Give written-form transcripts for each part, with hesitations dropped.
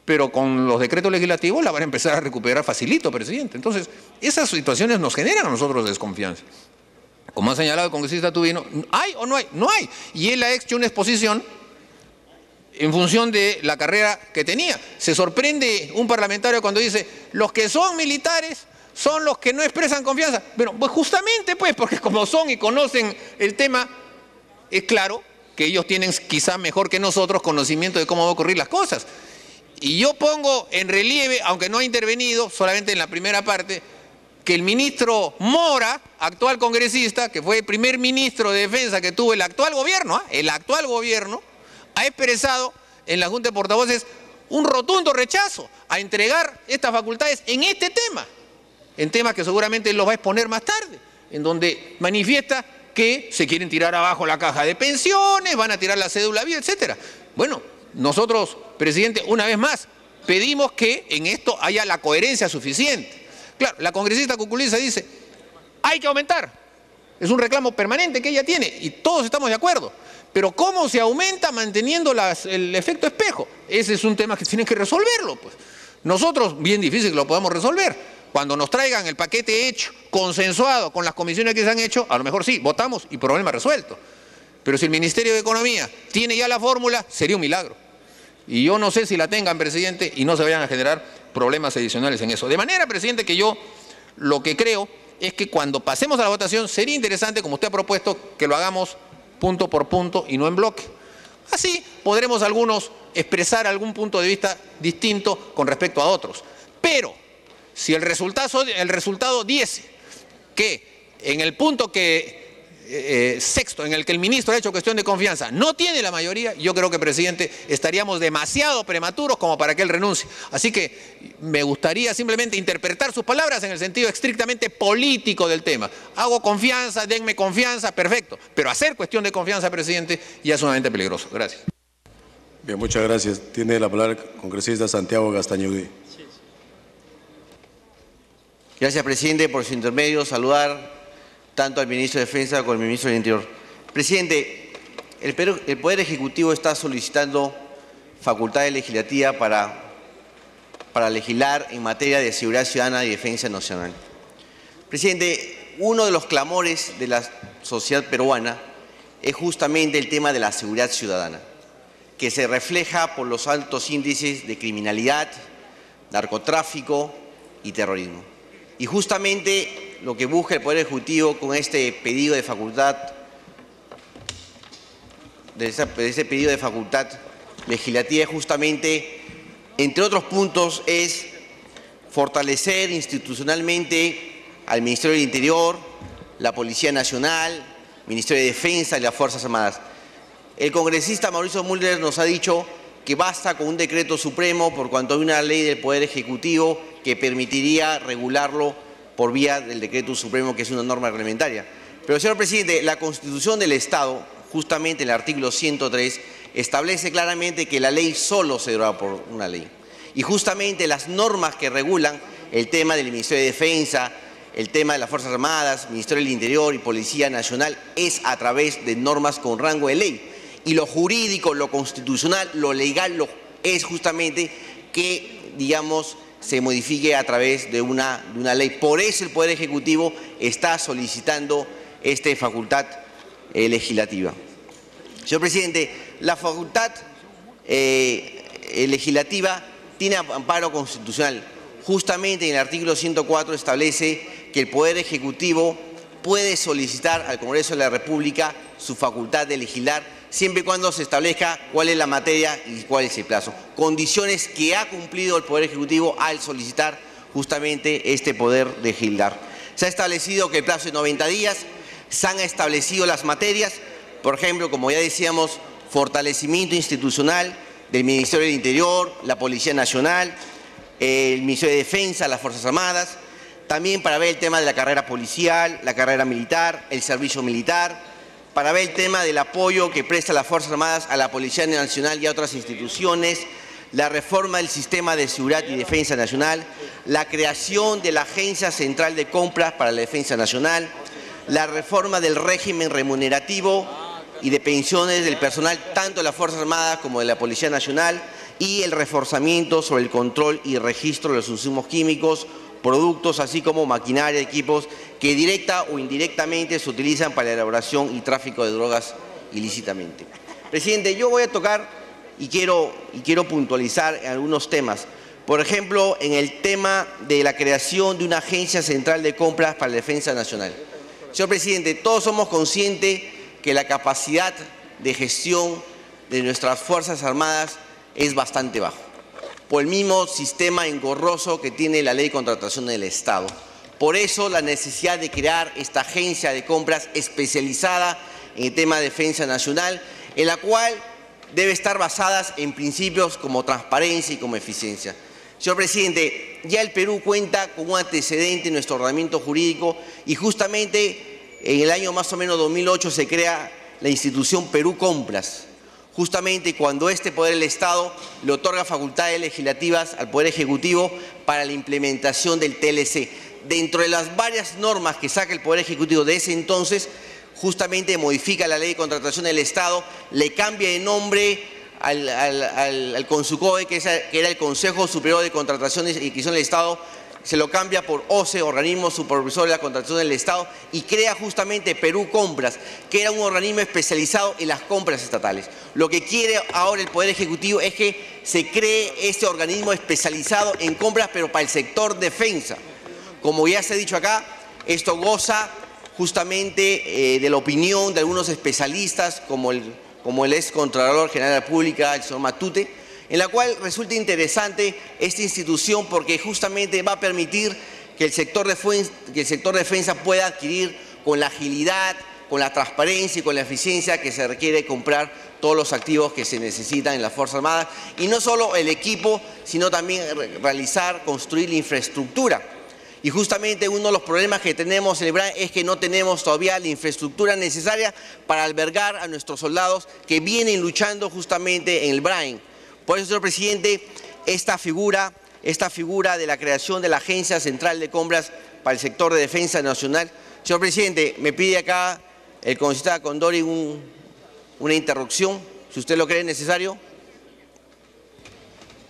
pero con los decretos legislativos la van a empezar a recuperar facilito, presidente. Entonces, esas situaciones nos generan a nosotros desconfianza. Como ha señalado el congresista Tubino, ¿hay o no hay? No hay. Y él ha hecho una exposición en función de la carrera que tenía. Se sorprende un parlamentario cuando dice, los que son militares son los que no expresan confianza. Bueno, pues justamente, pues, porque como son y conocen el tema, es claro que ellos tienen quizá mejor que nosotros conocimiento de cómo van a ocurrir las cosas. Y yo pongo en relieve, aunque no ha intervenido, solamente en la primera parte, que el ministro Mora, actual congresista, que fue el primer ministro de Defensa que tuvo el actual gobierno, ha expresado en la Junta de Portavoces un rotundo rechazo a entregar estas facultades en este tema, en temas que seguramente él los va a exponer más tarde, en donde manifiesta que se quieren tirar abajo la caja de pensiones, van a tirar la cédula vida, etcétera. Bueno, nosotros, presidente, una vez más, pedimos que en esto haya la coherencia suficiente. Claro, la congresista Cuculiza dice, hay que aumentar. Es un reclamo permanente que ella tiene y todos estamos de acuerdo. Pero ¿cómo se aumenta manteniendo el efecto espejo? Ese es un tema que tienen que resolverlo, pues. Nosotros, bien difícil que lo podamos resolver. Cuando nos traigan el paquete hecho, consensuado con las comisiones que se han hecho, a lo mejor sí, votamos y problema resuelto. Pero si el Ministerio de Economía tiene ya la fórmula, sería un milagro. Y yo no sé si la tengan, presidente, y no se vayan a generar problemas adicionales en eso. De manera, presidente, que yo lo que creo es que cuando pasemos a la votación sería interesante, como usted ha propuesto, que lo hagamos punto por punto y no en bloque. Así podremos algunos expresar algún punto de vista distinto con respecto a otros. Pero si el resultado diese que en el punto sexto, en el que el ministro ha hecho cuestión de confianza, no tiene la mayoría, yo creo que, presidente, estaríamos demasiado prematuros como para que él renuncie. Así que me gustaría simplemente interpretar sus palabras en el sentido estrictamente político del tema. Hago confianza, denme confianza, perfecto. Pero hacer cuestión de confianza, presidente, ya es sumamente peligroso. Gracias. Bien, muchas gracias. Tiene la palabra el congresista Santiago Gastañudí. Gracias, presidente, por su intermedio. Saludar tanto al ministro de Defensa como al ministro del Interior. Presidente, el Poder Ejecutivo está solicitando facultades legislativas para legislar en materia de seguridad ciudadana y defensa nacional. Presidente, uno de los clamores de la sociedad peruana es justamente el tema de la seguridad ciudadana, que se refleja por los altos índices de criminalidad, narcotráfico y terrorismo. Y justamente lo que busca el Poder Ejecutivo con este pedido de facultad, legislativa, es justamente, entre otros puntos, es fortalecer institucionalmente al Ministerio del Interior, la Policía Nacional, Ministerio de Defensa y las Fuerzas Armadas. El congresista Mauricio Mulder nos ha dicho que basta con un decreto supremo por cuanto hay una ley del Poder Ejecutivo que permitiría regularlo por vía del decreto supremo, que es una norma reglamentaria. Pero, señor presidente, la Constitución del Estado, justamente en el artículo 103, establece claramente que la ley solo se deroga por una ley. Y justamente las normas que regulan el tema del Ministerio de Defensa, el tema de las Fuerzas Armadas, Ministerio del Interior y Policía Nacional, es a través de normas con rango de ley. Y lo jurídico, lo constitucional, lo legal, es justamente que, digamos, se modifique a través de una ley. Por eso el Poder Ejecutivo está solicitando esta facultad legislativa. Señor presidente, la facultad legislativa tiene amparo constitucional. Justamente en el artículo 104 establece que el Poder Ejecutivo puede solicitar al Congreso de la República su facultad de legislar siempre y cuando se establezca cuál es la materia y cuál es el plazo. Condiciones que ha cumplido el Poder Ejecutivo al solicitar justamente este poder legislar. Se ha establecido que el plazo es 90 días, se han establecido las materias, por ejemplo, como ya decíamos, fortalecimiento institucional del Ministerio del Interior, la Policía Nacional, el Ministerio de Defensa, las Fuerzas Armadas, también para ver el tema de la carrera policial, la carrera militar, el servicio militar, para ver el tema del apoyo que presta las Fuerzas Armadas a la Policía Nacional y a otras instituciones, la reforma del sistema de seguridad y defensa nacional, la creación de la Agencia Central de Compras para la Defensa Nacional, la reforma del régimen remunerativo y de pensiones del personal tanto de las Fuerzas Armadas como de la Policía Nacional y el reforzamiento sobre el control y registro de los insumos químicos, productos, así como maquinaria, equipos que directa o indirectamente se utilizan para la elaboración y tráfico de drogas ilícitamente. Presidente, yo voy a tocar y quiero puntualizar en algunos temas. Por ejemplo, en el tema de la creación de una agencia central de compras para la defensa nacional. Señor presidente, todos somos conscientes que la capacidad de gestión de nuestras Fuerzas Armadas es bastante bajo, por el mismo sistema engorroso que tiene la Ley de Contratación del Estado. Por eso la necesidad de crear esta agencia de compras especializada en el tema de defensa nacional, en la cual debe estar basada en principios como transparencia y como eficiencia. Señor presidente, ya el Perú cuenta con un antecedente en nuestro ordenamiento jurídico y justamente en el año más o menos 2008 se crea la institución Perú Compras, justamente cuando este Poder del Estado le otorga facultades legislativas al Poder Ejecutivo para la implementación del TLC. Dentro de las varias normas que saca el Poder Ejecutivo de ese entonces, justamente modifica la Ley de Contratación del Estado, le cambia de nombre al CONSUCODE, que era el Consejo Superior de Contrataciones y Adquisición del Estado, se lo cambia por OCE, Organismo Supervisor de la Contratación del Estado, y crea justamente Perú Compras, que era un organismo especializado en las compras estatales. Lo que quiere ahora el Poder Ejecutivo es que se cree este organismo especializado en compras, pero para el sector defensa. Como ya se ha dicho acá, esto goza justamente de la opinión de algunos especialistas, como el ex Contralor General de la República, el señor Matute, en la cual resulta interesante esta institución porque justamente va a permitir que el sector defensa pueda adquirir con la agilidad, con la transparencia y con la eficiencia que se requiere comprar todos los activos que se necesitan en las Fuerzas Armadas, y no solo el equipo, sino también construir la infraestructura. Y justamente uno de los problemas que tenemos en el BRAEN es que no tenemos todavía la infraestructura necesaria para albergar a nuestros soldados que vienen luchando justamente en el BRAEN. Por eso, señor presidente, esta figura de la creación de la Agencia Central de Compras para el sector de defensa nacional. Señor presidente, me pide acá el congresista Condori una interrupción, si usted lo cree necesario.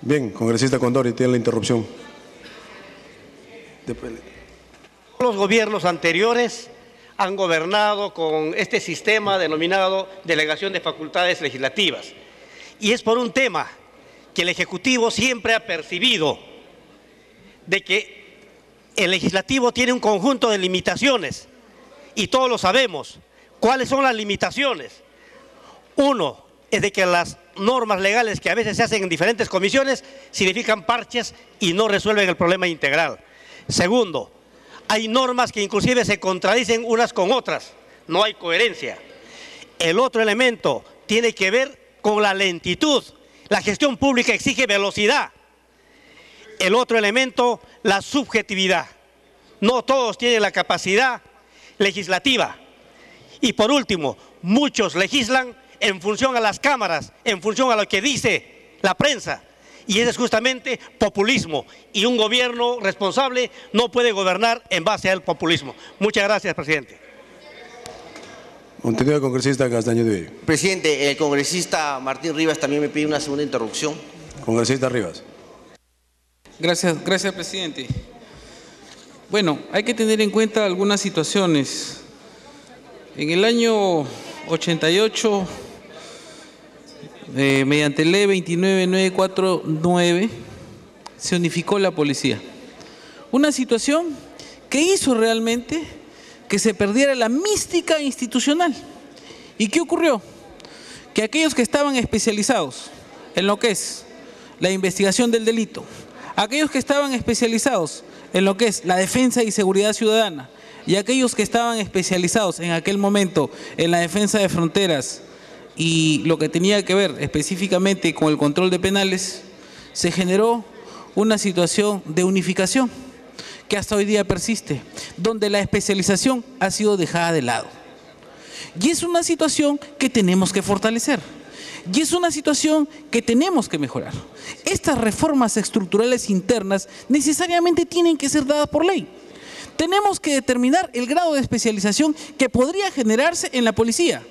Bien, congresista Condori, tiene la interrupción. Los gobiernos anteriores han gobernado con este sistema denominado delegación de facultades legislativas. Y es por un tema que el Ejecutivo siempre ha percibido de que el Legislativo tiene un conjunto de limitaciones y todos lo sabemos. ¿Cuáles son las limitaciones? Uno es de que las normas legales que a veces se hacen en diferentes comisiones significan parches y no resuelven el problema integral. Segundo, hay normas que inclusive se contradicen unas con otras, no hay coherencia. El otro elemento tiene que ver con la lentitud. La gestión pública exige velocidad. El otro elemento, la subjetividad. No todos tienen la capacidad legislativa. Y por último, muchos legislan en función a las cámaras, en función a lo que dice la prensa. Y ese es justamente populismo. Y un gobierno responsable no puede gobernar en base al populismo. Muchas gracias, presidente. Continúa el congresista Castaño de Bello. Presidente, el congresista Martín Rivas también me pide una segunda interrupción. Congresista Rivas. Gracias, presidente. Bueno, hay que tener en cuenta algunas situaciones. En el año 88, mediante ley 29949, se unificó la policía. Una situación que hizo realmente que se perdiera la mística institucional. ¿Y qué ocurrió? Que aquellos que estaban especializados en lo que es la investigación del delito, aquellos que estaban especializados en lo que es la defensa y seguridad ciudadana, y aquellos que estaban especializados en aquel momento en la defensa de fronteras y lo que tenía que ver específicamente con el control de penales, se generó una situación de unificación que hasta hoy día persiste, donde la especialización ha sido dejada de lado. Y es una situación que tenemos que fortalecer. Y es una situación que tenemos que mejorar. Estas reformas estructurales internas necesariamente tienen que ser dadas por ley. Tenemos que determinar el grado de especialización que podría generarse en la policía.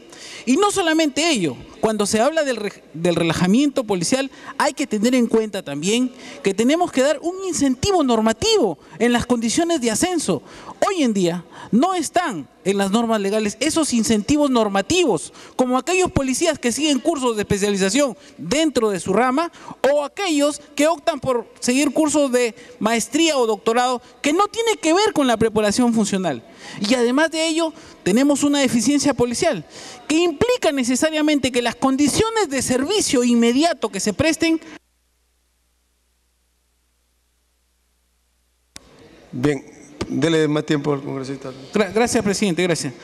Y no solamente ello, cuando se habla del relajamiento policial, hay que tener en cuenta también que tenemos que dar un incentivo normativo en las condiciones de ascenso. Hoy en día no están en las normas legales esos incentivos normativos, como aquellos policías que siguen cursos de especialización dentro de su rama o aquellos que optan por seguir cursos de maestría o doctorado que no tiene que ver con la preparación funcional. Y además de ello, tenemos una deficiencia policial que implica necesariamente que las condiciones de servicio inmediato que se presten. Bien, dele más tiempo al congresista. Gracias, presidente, gracias.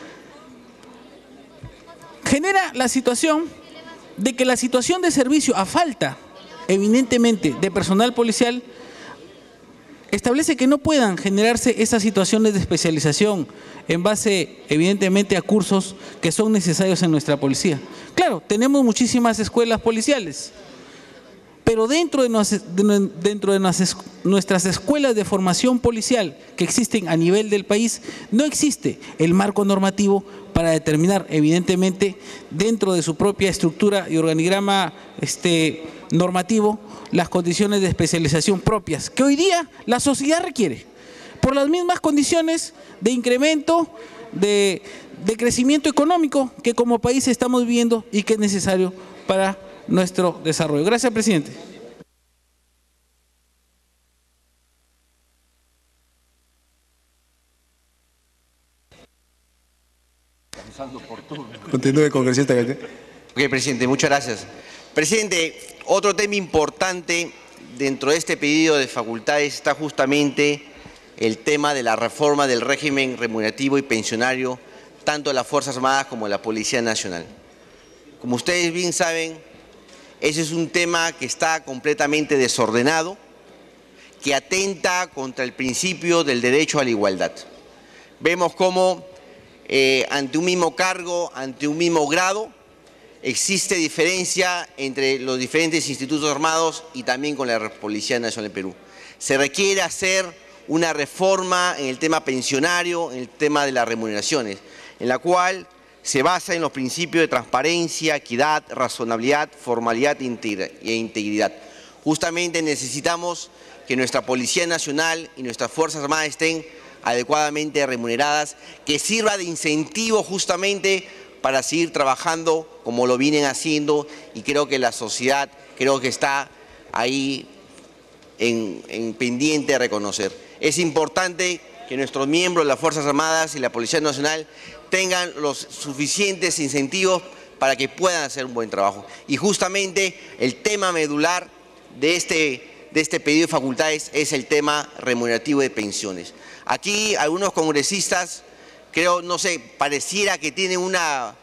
Genera la situación de que la situación de servicio a falta, evidentemente, de personal policial, establece que no puedan generarse esas situaciones de especialización en base, evidentemente, a cursos que son necesarios en nuestra policía. Claro, tenemos muchísimas escuelas policiales, pero dentro de nuestras escuelas de formación policial que existen a nivel del país, no existe el marco normativo para determinar, evidentemente, dentro de su propia estructura y organigrama normativo, las condiciones de especialización propias que hoy día la sociedad requiere, por las mismas condiciones de incremento, de crecimiento económico que como país estamos viviendo y que es necesario para nuestro desarrollo. Gracias, presidente. Continúe, congresista. Ok, presidente, muchas gracias. Presidente, otro tema importante dentro de este pedido de facultades está justamente el tema de la reforma del régimen remunerativo y pensionario, tanto de las Fuerzas Armadas como de la Policía Nacional. Como ustedes bien saben, ese es un tema que está completamente desordenado, que atenta contra el principio del derecho a la igualdad. Vemos cómo ante un mismo cargo, ante un mismo grado, existe diferencia entre los diferentes institutos armados y también con la Policía Nacional del Perú. Se requiere hacer una reforma en el tema pensionario, en el tema de las remuneraciones, en la cual se basa en los principios de transparencia, equidad, razonabilidad, formalidad e integridad. Justamente necesitamos que nuestra Policía Nacional y nuestras Fuerzas Armadas estén adecuadamente remuneradas, que sirva de incentivo justamente para seguir trabajando como lo vienen haciendo, y creo que la sociedad está ahí en pendiente de reconocer. Es importante que nuestros miembros de las Fuerzas Armadas y la Policía Nacional tengan los suficientes incentivos para que puedan hacer un buen trabajo. Y justamente el tema medular de este pedido de facultades es el tema remunerativo de pensiones. Aquí algunos congresistas, pareciera que tienen una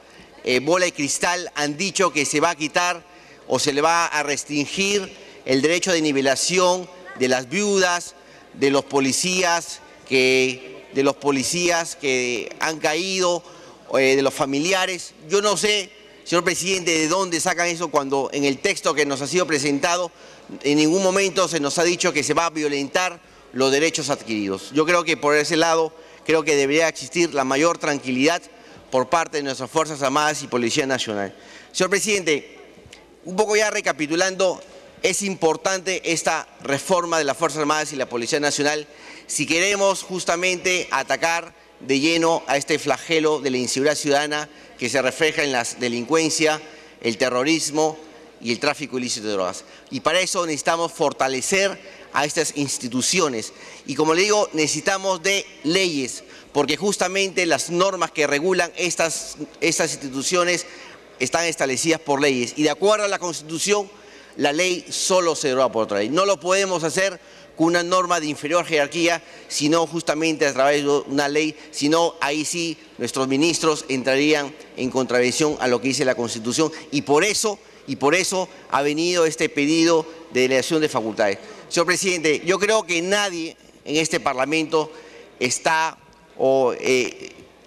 bola de cristal, han dicho que se va a quitar o se le va a restringir el derecho de nivelación de las viudas, de los policías que han caído, de los familiares. Yo no sé, señor presidente, de dónde sacan eso cuando en el texto que nos ha sido presentado en ningún momento se nos ha dicho que se va a violentar los derechos adquiridos. Yo creo que por ese lado, creo que debería existir la mayor tranquilidad por parte de nuestras Fuerzas Armadas y Policía Nacional. Señor presidente, un poco ya recapitulando, es importante esta reforma de las Fuerzas Armadas y la Policía Nacional si queremos justamente atacar de lleno a este flagelo de la inseguridad ciudadana que se refleja en la delincuencia, el terrorismo y el tráfico ilícito de drogas. Y para eso necesitamos fortalecer a estas instituciones. Y como le digo, necesitamos de leyes, porque justamente las normas que regulan estas instituciones están establecidas por leyes. Y de acuerdo a la Constitución, la ley solo se deroga por otra ley. No lo podemos hacer con una norma de inferior jerarquía, sino justamente a través de una ley, sino ahí sí nuestros ministros entrarían en contravención a lo que dice la Constitución, y por eso ha venido este pedido de delegación de facultades. Señor presidente, yo creo que nadie en este Parlamento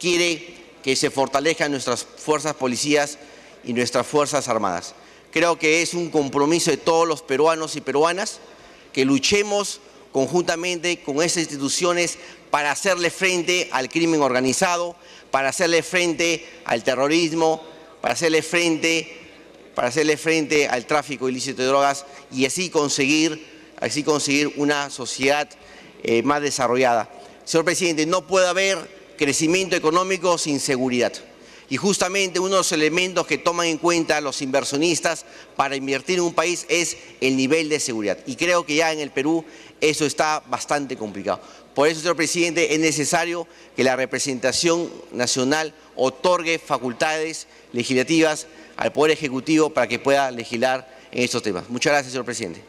quiere que se fortalezcan nuestras fuerzas policías y nuestras Fuerzas Armadas. Creo que es un compromiso de todos los peruanos y peruanas que luchemos conjuntamente con estas instituciones para hacerle frente al crimen organizado, para hacerle frente al terrorismo, para hacerle frente para hacerle frente al tráfico ilícito de drogas y así conseguir una sociedad más desarrollada. Señor presidente, no puede haber crecimiento económico sin seguridad. Y justamente uno de los elementos que toman en cuenta los inversionistas para invertir en un país es el nivel de seguridad. Y creo que ya en el Perú eso está bastante complicado. Por eso, señor presidente, es necesario que la representación nacional otorgue facultades legislativas al Poder Ejecutivo para que pueda legislar en estos temas. Muchas gracias, señor presidente.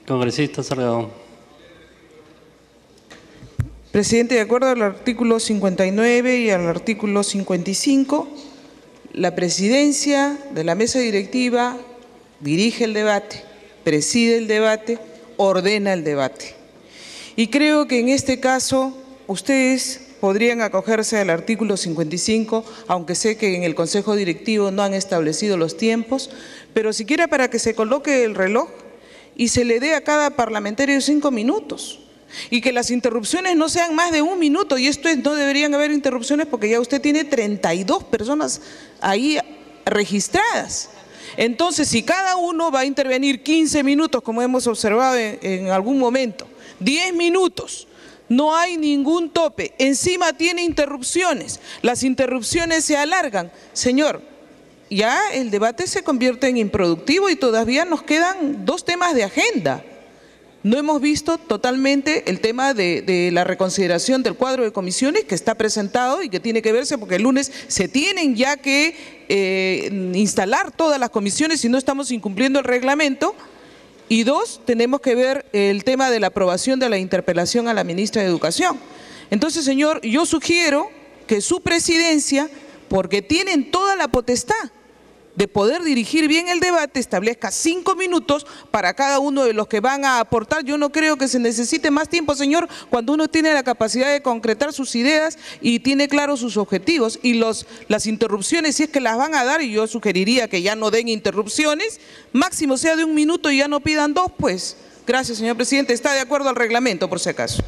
Congresista Salgado. Presidente, de acuerdo al artículo 59 y al artículo 55, la presidencia de la mesa directiva dirige el debate, preside el debate, ordena el debate. Y creo que en este caso ustedes podrían acogerse al artículo 55, aunque sé que en el Consejo Directivo no han establecido los tiempos, pero siquiera para que se coloque el reloj y se le dé a cada parlamentario 5 minutos. Y que las interrupciones no sean más de 1 minuto, y esto es, no deberían haber interrupciones porque ya usted tiene 32 personas ahí registradas. Entonces, si cada uno va a intervenir 15 minutos, como hemos observado en algún momento, 10 minutos, no hay ningún tope, encima tiene interrupciones, las interrupciones se alargan. Señor, ya el debate se convierte en improductivo y todavía nos quedan 2 temas de agenda. No hemos visto totalmente el tema de la reconsideración del cuadro de comisiones que está presentado y que tiene que verse porque el lunes se tienen ya que instalar todas las comisiones si no estamos incumpliendo el reglamento. Y 2, tenemos que ver el tema de la aprobación de la interpelación a la ministra de Educación. Entonces, señor, yo sugiero que su presidencia, porque tienen toda la potestad de poder dirigir bien el debate, establezca 5 minutos para cada uno de los que van a aportar. Yo no creo que se necesite más tiempo, señor, cuando uno tiene la capacidad de concretar sus ideas y tiene claros sus objetivos. Y las interrupciones, si es que las van a dar, y yo sugeriría que ya no den interrupciones, máximo sea de 1 minuto y ya no pidan 2, pues. Gracias, señor presidente. Está de acuerdo al reglamento, por si acaso.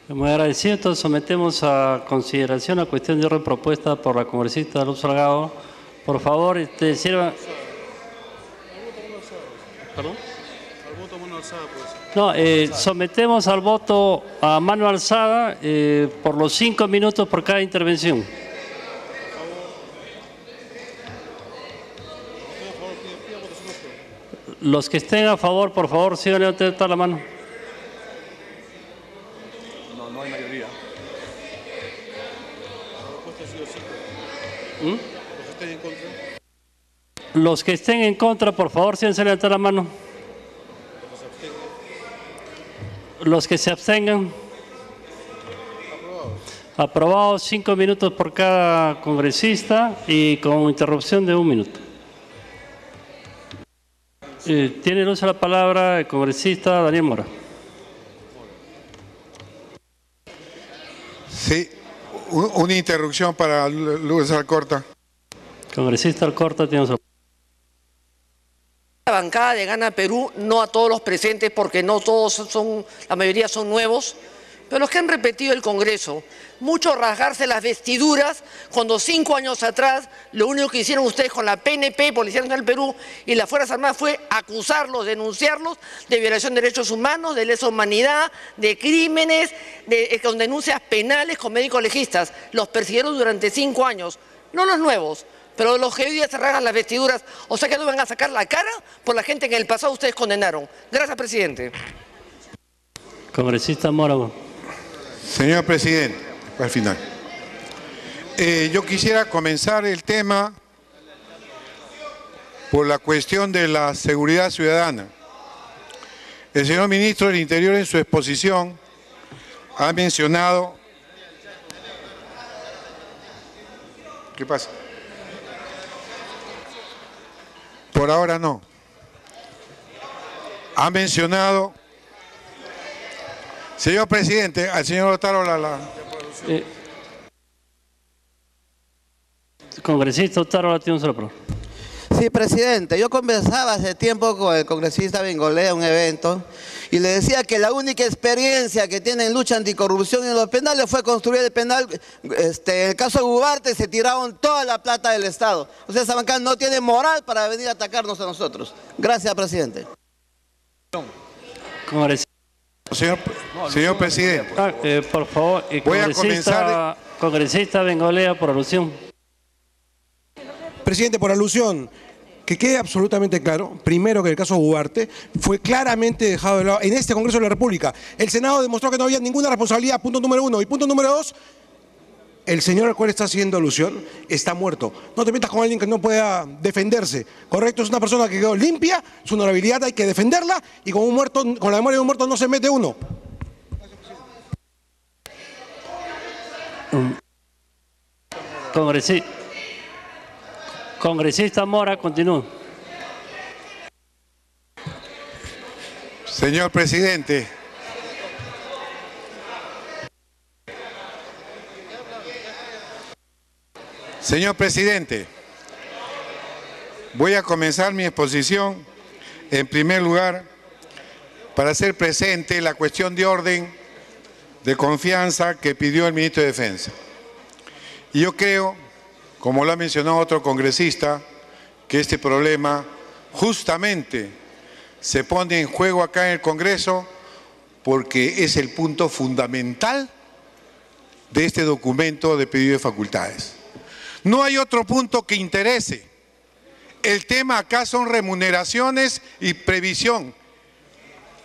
Muy agradecido. Entonces sometemos a consideración la cuestión de orden propuesta por la congresista Luz Salgado. Por favor, sirva. ¿Perdón? Al voto a mano alzada, pues. No, sometemos al voto a mano alzada por los 5 minutos por cada intervención. Los que estén a favor, por favor, sigan levantando la mano. No hay mayoría. Los que estén en contra, por favor, síganse levantando la mano. Los que se abstengan. Aprobado 5 minutos por cada congresista y con interrupción de 1 minuto. Tiene el uso de la palabra el congresista Daniel Mora. Sí, una interrupción para Luis Alcorta. Congresista Alcorta tiene uso. La bancada de Gana Perú, no a todos los presentes porque no todos son, la mayoría son nuevos, pero los que han repetido el Congreso, mucho rasgarse las vestiduras cuando 5 años atrás lo único que hicieron ustedes con la PNP, Policía Nacional del Perú y las Fuerzas Armadas fue acusarlos, denunciarlos de violación de derechos humanos, de lesa humanidad, de crímenes, con denuncias penales con médicos legistas. Los persiguieron durante 5 años, no los nuevos, pero los que hoy día se rasgan las vestiduras, o sea que no van a sacar la cara por la gente que en el pasado ustedes condenaron. Gracias, presidente. Congresista Mora. Señor presidente, al final. Yo quisiera comenzar el tema por la cuestión de la seguridad ciudadana. El señor ministro del Interior en su exposición ha mencionado... ¿Qué pasa? Por ahora no. Ha mencionado... Señor presidente, al señor Otárola Congresista Otárola tiene un solo problema. Sí, presidente, yo conversaba hace tiempo con el congresista Bengolea en un evento y le decía que la única experiencia que tiene en lucha anticorrupción en los penales fue construir el penal. En el caso de Ugarte se tiraron toda la plata del Estado. O sea, esa bancada no tiene moral para venir a atacarnos a nosotros. Gracias, presidente. Señor presidente. Por favor, voy a comenzar. Congresista Bengolea, por alusión. Presidente, por alusión, que quede absolutamente claro, primero que el caso Ugarte fue claramente dejado de lado en este Congreso de la República. El Senado demostró que no había ninguna responsabilidad, punto número 1. Y punto número 2, el señor al cual está haciendo alusión está muerto. No te metas con alguien que no pueda defenderse, ¿correcto? Es una persona que quedó limpia, su honorabilidad hay que defenderla y con un muerto, con la memoria de un muerto no se mete uno. Congresista Mora, continúa. Señor presidente, voy a comenzar mi exposición en primer lugar para hacer presente la cuestión de orden de confianza que pidió el ministro de Defensa. Y yo creo, como lo ha mencionado otro congresista, que este problema justamente se pone en juego acá en el Congreso porque es el punto fundamental de este documento de pedido de facultades. No hay otro punto que interese. El tema acá son remuneraciones y previsión.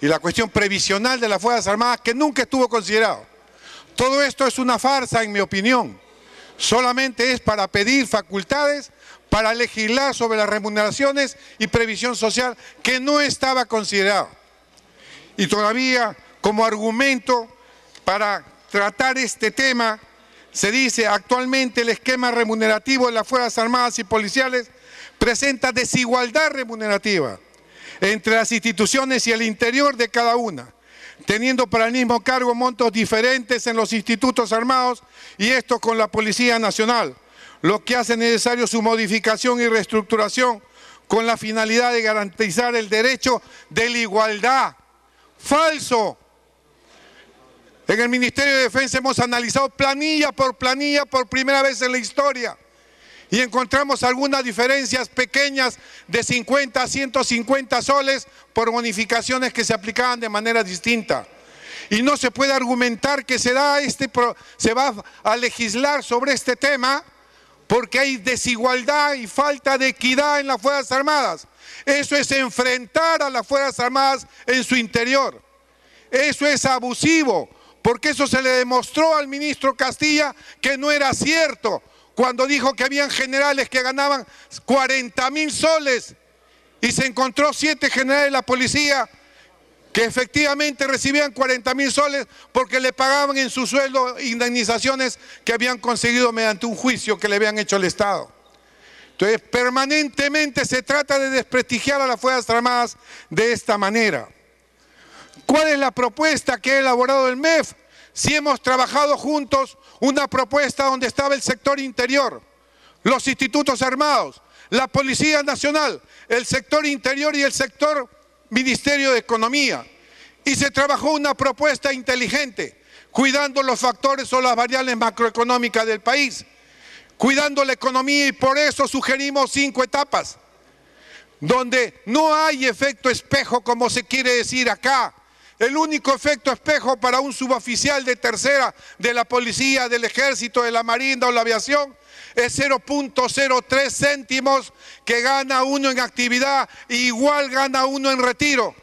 Y la cuestión previsional de las Fuerzas Armadas que nunca estuvo considerado. Todo esto es una farsa, en mi opinión. Solamente es para pedir facultades, para legislar sobre las remuneraciones y previsión social que no estaba considerado. Y todavía, como argumento para tratar este tema, se dice actualmente el esquema remunerativo de las Fuerzas Armadas y Policiales presenta desigualdad remunerativa entre las instituciones y el interior de cada una, teniendo para el mismo cargo montos diferentes en los institutos armados y esto con la Policía Nacional, lo que hace necesario su modificación y reestructuración con la finalidad de garantizar el derecho de la igualdad. ¡Falso! En el Ministerio de Defensa hemos analizado planilla por primera vez en la historia y encontramos algunas diferencias pequeñas de 50 a 150 soles por bonificaciones que se aplicaban de manera distinta. Y no se puede argumentar que se va a legislar sobre este tema porque hay desigualdad y falta de equidad en las Fuerzas Armadas. Eso es enfrentar a las Fuerzas Armadas en su interior. Eso es abusivo, porque eso se le demostró al ministro Castilla que no era cierto cuando dijo que habían generales que ganaban 40.000 soles y se encontró 7 generales de la policía que efectivamente recibían 40.000 soles porque le pagaban en su sueldo indemnizaciones que habían conseguido mediante un juicio que le habían hecho al Estado. Entonces, permanentemente se trata de desprestigiar a las Fuerzas Armadas de esta manera. ¿Cuál es la propuesta que ha elaborado el MEF? Si hemos trabajado juntos una propuesta donde estaba el sector interior, los institutos armados, la Policía Nacional, el sector interior y el sector Ministerio de Economía. Y se trabajó una propuesta inteligente, cuidando los factores o las variables macroeconómicas del país, cuidando la economía y por eso sugerimos 5 etapas, donde no hay efecto espejo como se quiere decir acá. El único efecto espejo para un suboficial de tercera de la policía, del ejército, de la marina o la aviación es 0.03 céntimos que gana uno en actividad e igual gana uno en retiro.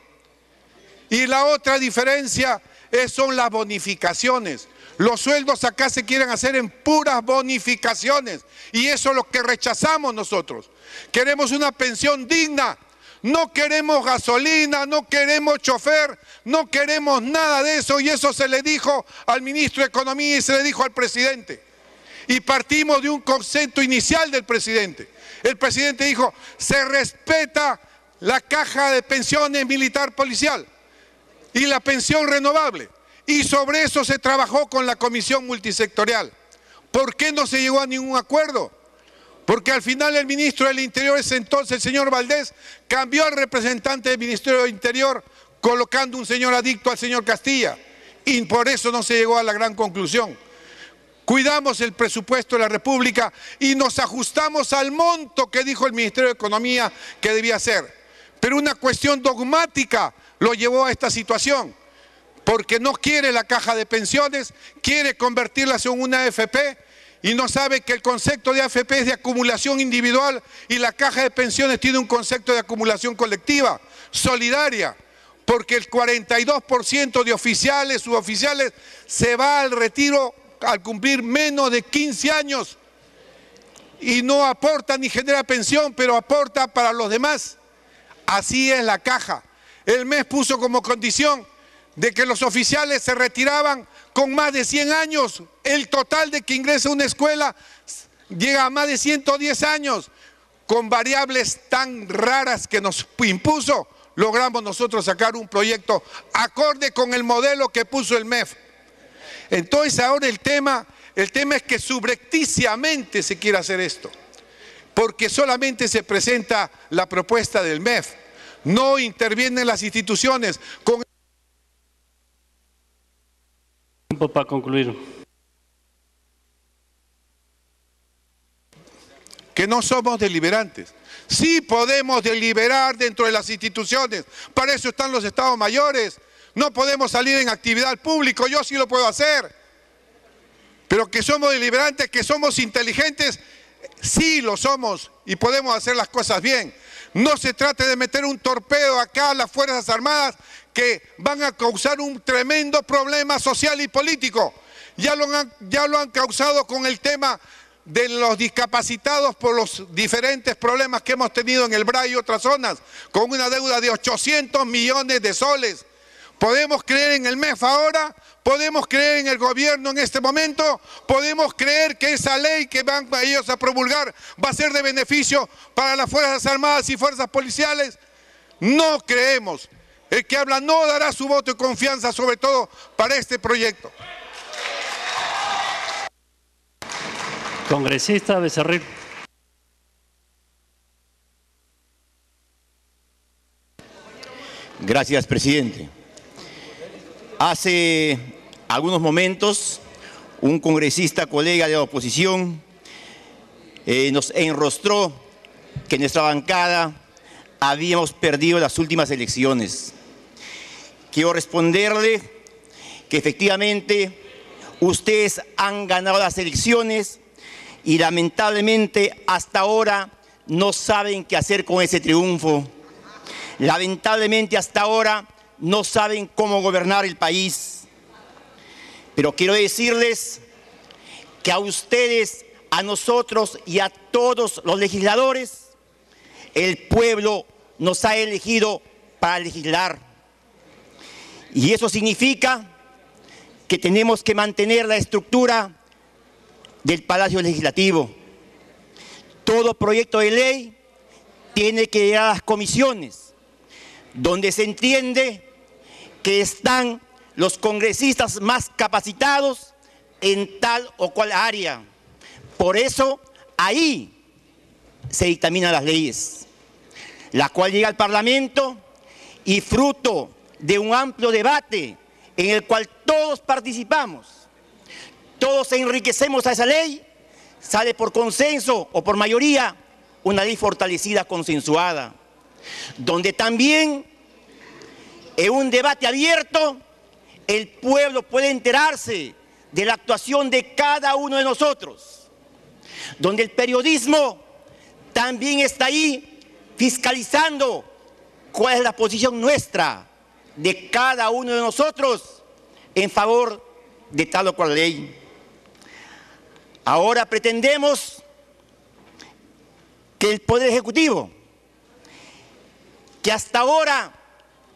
Y la otra diferencia son las bonificaciones. Los sueldos acá se quieren hacer en puras bonificaciones y eso es lo que rechazamos nosotros. Queremos una pensión digna. No queremos gasolina, no queremos chofer, no queremos nada de eso y eso se le dijo al ministro de Economía y se le dijo al presidente. Y partimos de un concepto inicial del presidente. El presidente dijo, se respeta la caja de pensiones militar policial y la pensión renovable. Y sobre eso se trabajó con la comisión multisectorial. ¿Por qué no se llegó a ningún acuerdo? Porque al final el ministro del Interior, ese entonces, el señor Valdés, cambió al representante del Ministerio del Interior colocando un señor adicto al señor Castilla. Y por eso no se llegó a la gran conclusión. Cuidamos el presupuesto de la República y nos ajustamos al monto que dijo el Ministerio de Economía que debía ser. Pero una cuestión dogmática lo llevó a esta situación. Porque no quiere la caja de pensiones, quiere convertirlas en una AFP y no sabe que el concepto de AFP es de acumulación individual y la caja de pensiones tiene un concepto de acumulación colectiva, solidaria, porque el 42% de oficiales, suboficiales, se va al retiro al cumplir menos de 15 años y no aporta ni genera pensión, pero aporta para los demás. Así es la caja. El MES puso como condición de que los oficiales se retiraban con más de 100 años. El total de que ingresa a una escuela llega a más de 110 años. Con variables tan raras que nos impuso, logramos nosotros sacar un proyecto acorde con el modelo que puso el MEF. Entonces ahora el tema es que subrepticiamente se quiere hacer esto, porque solamente se presenta la propuesta del MEF, no intervienen las instituciones. Tiempo para concluir. Que no somos deliberantes. Sí podemos deliberar dentro de las instituciones, para eso están los estados mayores. No podemos salir en actividad al público, yo sí lo puedo hacer. Pero que somos deliberantes, que somos inteligentes, sí lo somos y podemos hacer las cosas bien. No se trate de meter un torpedo acá a las Fuerzas Armadas que van a causar un tremendo problema social y político. Ya lo han causado con el tema de los discapacitados por los diferentes problemas que hemos tenido en el BRA y otras zonas, con una deuda de 800 millones de soles. ¿Podemos creer en el MEF ahora? ¿Podemos creer en el gobierno en este momento? ¿Podemos creer que esa ley que van a ellos a promulgar va a ser de beneficio para las Fuerzas Armadas y Fuerzas Policiales? No creemos. El que habla no dará su voto de confianza, sobre todo para este proyecto. Congresista Becerril. Gracias, presidente. Hace algunos momentos, un congresista colega de la oposición nos enrostró que nuestra bancada habíamos perdido las últimas elecciones. Quiero responderle que efectivamente ustedes han ganado las elecciones y lamentablemente hasta ahora no saben qué hacer con ese triunfo. Lamentablemente hasta ahora no saben cómo gobernar el país. Pero quiero decirles que a ustedes, a nosotros y a todos los legisladores, el pueblo nos ha elegido para legislar. Y eso significa que tenemos que mantener la estructura del Palacio Legislativo. Todo proyecto de ley tiene que llegar a las comisiones, donde se entiende que están los congresistas más capacitados en tal o cual área. Por eso, ahí se dictaminan las leyes, la cual llega al Parlamento y fruto de un amplio debate en el cual todos participamos, todos enriquecemos a esa ley, sale por consenso o por mayoría una ley fortalecida, consensuada, donde también en un debate abierto el pueblo puede enterarse de la actuación de cada uno de nosotros, donde el periodismo también está ahí fiscalizando cuál es la posición nuestra de cada uno de nosotros en favor de tal o cual ley. Ahora pretendemos que el Poder Ejecutivo, que hasta ahora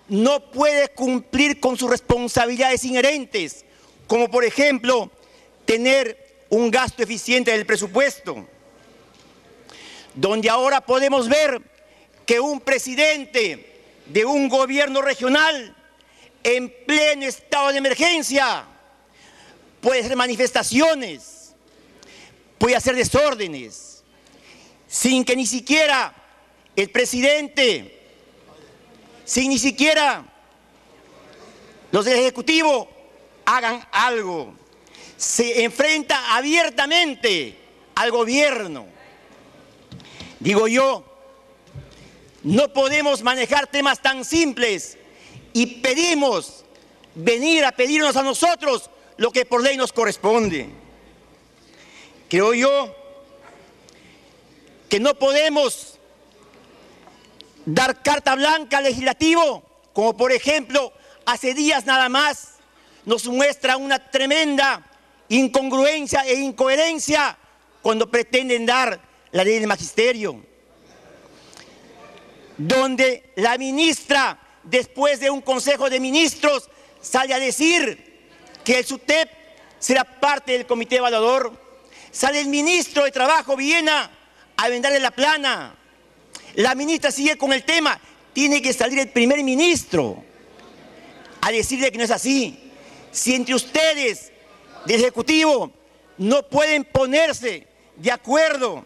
no puede cumplir con sus responsabilidades inherentes, como por ejemplo tener un gasto eficiente del presupuesto, donde ahora podemos ver que un presidente de un gobierno regional en pleno estado de emergencia puede hacer manifestaciones, puede hacer desórdenes sin que ni siquiera el presidente, sin ni siquiera los del Ejecutivo hagan algo. Se enfrenta abiertamente al gobierno. Digo yo, no podemos manejar temas tan simples y pedimos venir a pedirnos a nosotros lo que por ley nos corresponde. Creo yo que no podemos dar carta blanca al legislativo, como por ejemplo hace días nada más nos muestra una tremenda incongruencia e incoherencia cuando pretenden dar la ley del magisterio, donde la ministra, después de un consejo de ministros, sale a decir que el SUTEP será parte del comité evaluador. Sale el ministro de Trabajo, Villena, a venderle la plana. La ministra sigue con el tema. Tiene que salir el primer ministro a decirle que no es así. Si entre ustedes del Ejecutivo no pueden ponerse de acuerdo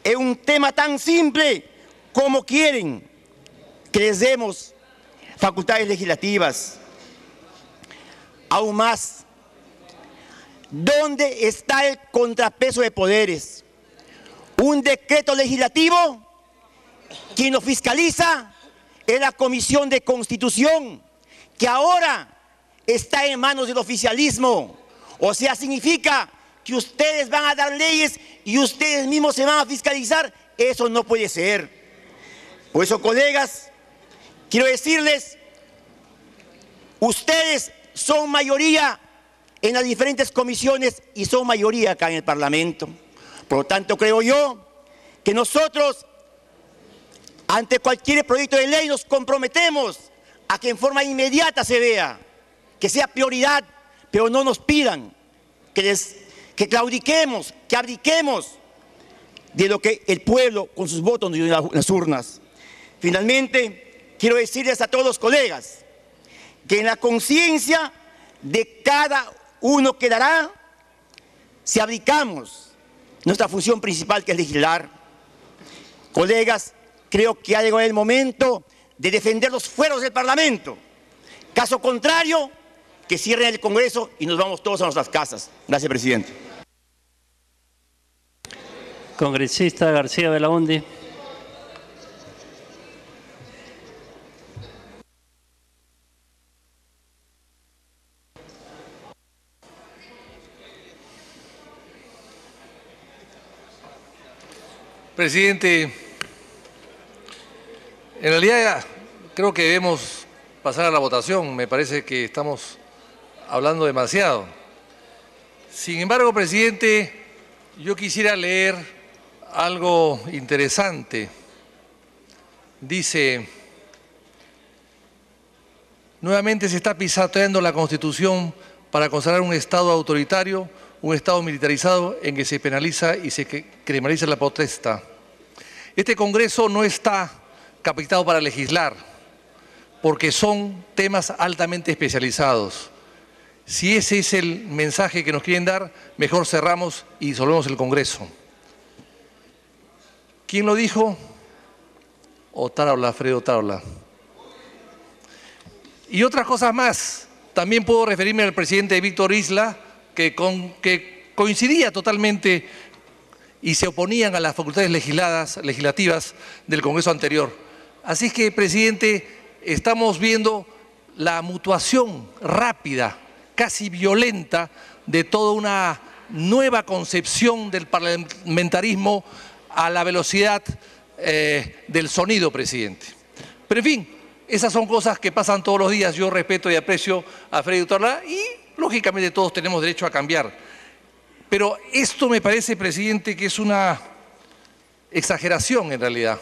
en un tema tan simple como quieren que les demos facultades legislativas. Aún más, ¿dónde está el contrapeso de poderes? Un decreto legislativo, quien lo fiscaliza es la Comisión de Constitución, que ahora está en manos del oficialismo. O sea, significa que ustedes van a dar leyes y ustedes mismos se van a fiscalizar. Eso no puede ser. Por eso, colegas, quiero decirles, ustedes son mayoría en las diferentes comisiones y son mayoría acá en el Parlamento. Por lo tanto, creo yo que nosotros, ante cualquier proyecto de ley, nos comprometemos a que en forma inmediata se vea, que sea prioridad, pero no nos pidan que claudiquemos, que abdiquemos de lo que el pueblo con sus votos nos dio en las urnas. Finalmente, quiero decirles a todos los colegas que en la conciencia de cada uno quedará si abdicamos nuestra función principal, que es legislar. Colegas, creo que ha llegado el momento de defender los fueros del Parlamento. Caso contrario, que cierren el Congreso y nos vamos todos a nuestras casas. Gracias, presidente. Congresista García Belaúnde. Presidente, en realidad creo que debemos pasar a la votación. Me parece que estamos hablando demasiado. Sin embargo, presidente, yo quisiera leer algo interesante. Dice: nuevamente se está pisoteando la Constitución para consagrar un Estado autoritario, un Estado militarizado en que se penaliza y se criminaliza la protesta. Este Congreso no está capacitado para legislar, porque son temas altamente especializados. Si ese es el mensaje que nos quieren dar, mejor cerramos y disolvemos el Congreso. ¿Quién lo dijo? Otárola, Alfredo Otárola. Y otras cosas más. También puedo referirme al presidente Víctor Isla, que coincidía totalmente y se oponían a las facultades legislativas del Congreso anterior. Así que, presidente, estamos viendo la mutuación rápida, casi violenta, de toda una nueva concepción del parlamentarismo a la velocidad del sonido, presidente. Pero, en fin, esas son cosas que pasan todos los días. Yo respeto y aprecio a Freddy Otárola y, lógicamente, todos tenemos derecho a cambiar. Pero esto me parece, presidente, que es una exageración en realidad.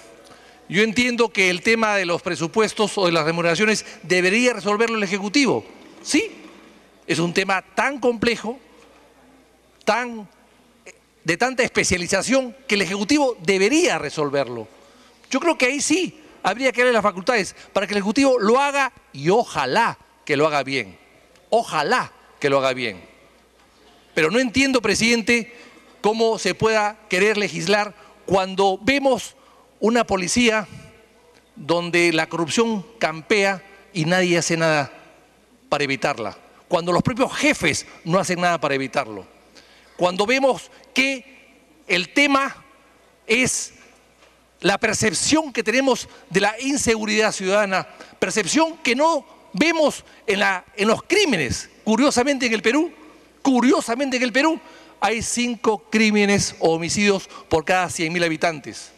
Yo entiendo que el tema de los presupuestos o de las remuneraciones debería resolverlo el Ejecutivo. Sí, es un tema tan complejo, de tanta especialización, que el Ejecutivo debería resolverlo. Yo creo que ahí sí habría que darle las facultades para que el Ejecutivo lo haga, y ojalá que lo haga bien. Ojalá que lo haga bien. Pero no entiendo, presidente, cómo se pueda querer legislar cuando vemos una policía donde la corrupción campea y nadie hace nada para evitarla, cuando los propios jefes no hacen nada para evitarlo, cuando vemos que el tema es la percepción que tenemos de la inseguridad ciudadana, percepción que no vemos en los crímenes. Curiosamente en el Perú, hay 5 crímenes o homicidios por cada 100.000 habitantes,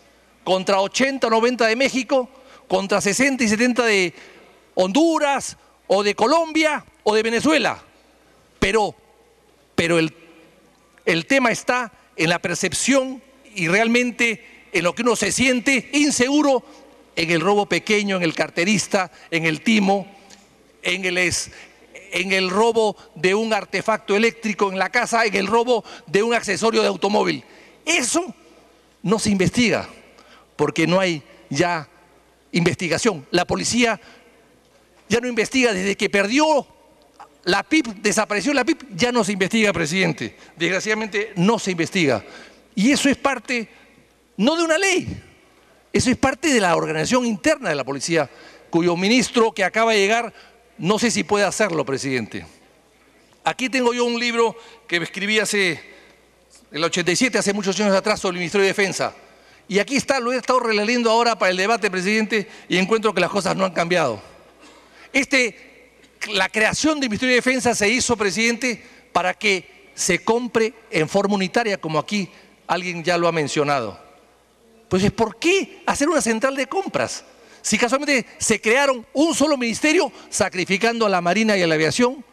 contra 80 o 90 de México, contra 60 y 70 de Honduras o de Colombia o de Venezuela. Pero el tema está en la percepción y realmente en lo que uno se siente inseguro en el robo pequeño, en el carterista, en el timo, en el robo de un artefacto eléctrico en la casa, en el robo de un accesorio de automóvil. Eso no se investiga porque no hay ya investigación. La policía ya no investiga desde que perdió la PIP, desapareció la PIP, ya no se investiga, presidente. Desgraciadamente no se investiga. Y eso es parte, no de una ley, eso es parte de la organización interna de la policía, cuyo ministro que acaba de llegar, no sé si puede hacerlo, presidente. Aquí tengo yo un libro que escribí en el 87, hace muchos años atrás, sobre el Ministerio de Defensa. Y aquí está, lo he estado releyendo ahora para el debate, presidente, y encuentro que las cosas no han cambiado. La creación del Ministerio de Defensa se hizo, presidente, para que se compre en forma unitaria, como aquí alguien ya lo ha mencionado. Pues, ¿por qué hacer una central de compras? Si casualmente se crearon un solo ministerio, sacrificando a la Marina y a la Aviación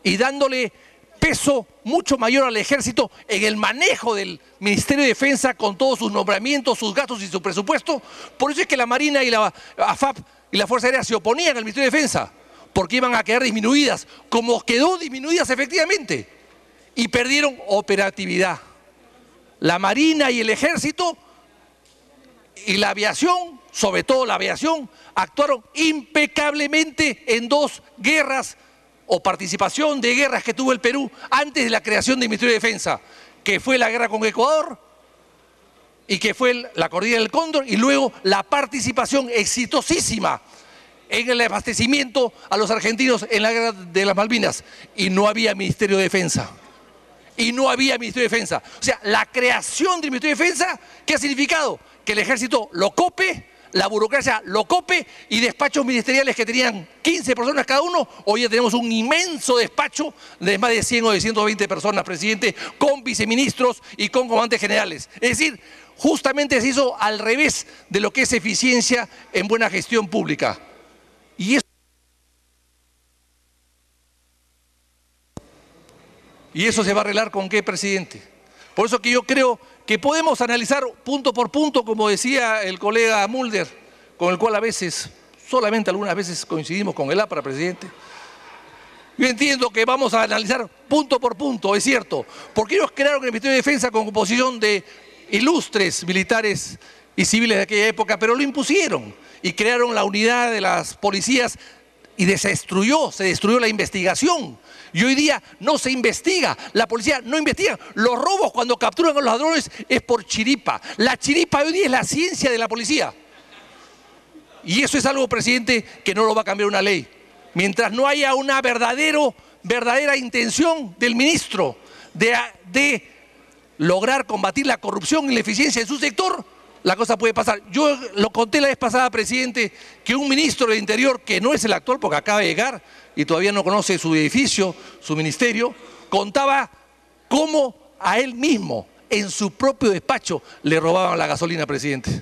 y dándole peso mucho mayor al Ejército en el manejo del Ministerio de Defensa con todos sus nombramientos, sus gastos y su presupuesto. Por eso es que la Marina y la AFAP y la Fuerza Aérea se oponían al Ministerio de Defensa, porque iban a quedar disminuidas, como quedó disminuidas efectivamente, y perdieron operatividad. La Marina y el Ejército y la Aviación, sobre todo la Aviación, actuaron impecablemente en 2 guerras o participación de guerras que tuvo el Perú antes de la creación del Ministerio de Defensa, que fue la guerra con Ecuador y que fue la Cordillera del Cóndor, y luego la participación exitosísima en el abastecimiento a los argentinos en la guerra de las Malvinas, y no había Ministerio de Defensa. O sea, la creación del Ministerio de Defensa, ¿qué ha significado? Que el Ejército lo cope, la burocracia lo cope, y despachos ministeriales que tenían 15 personas cada uno, hoy ya tenemos un inmenso despacho de más de 100 o de 120 personas, presidente, con viceministros y con comandantes generales. Es decir, justamente se hizo al revés de lo que es eficiencia en buena gestión pública. ¿Y eso se va a arreglar con qué, presidente? Por eso que yo creo que podemos analizar punto por punto, como decía el colega Mulder, con el cual a veces, solamente algunas veces coincidimos con el APRA, presidente. Yo entiendo que vamos a analizar punto por punto, es cierto, porque ellos crearon el Ministerio de Defensa con composición de ilustres militares y civiles de aquella época, pero lo impusieron y crearon la unidad de las policías y se destruyó la investigación. Y hoy día no se investiga, la policía no investiga. Los robos cuando capturan a los ladrones es por chiripa. La chiripa hoy día es la ciencia de la policía. Y eso es algo, presidente, que no lo va a cambiar una ley. Mientras no haya una verdadera intención del ministro de lograr combatir la corrupción y la eficiencia en su sector, la cosa puede pasar. Yo lo conté la vez pasada, presidente, que un ministro del Interior, que no es el actual porque acaba de llegar y todavía no conoce su edificio, su ministerio, contaba cómo a él mismo, en su propio despacho, le robaban la gasolina, presidente.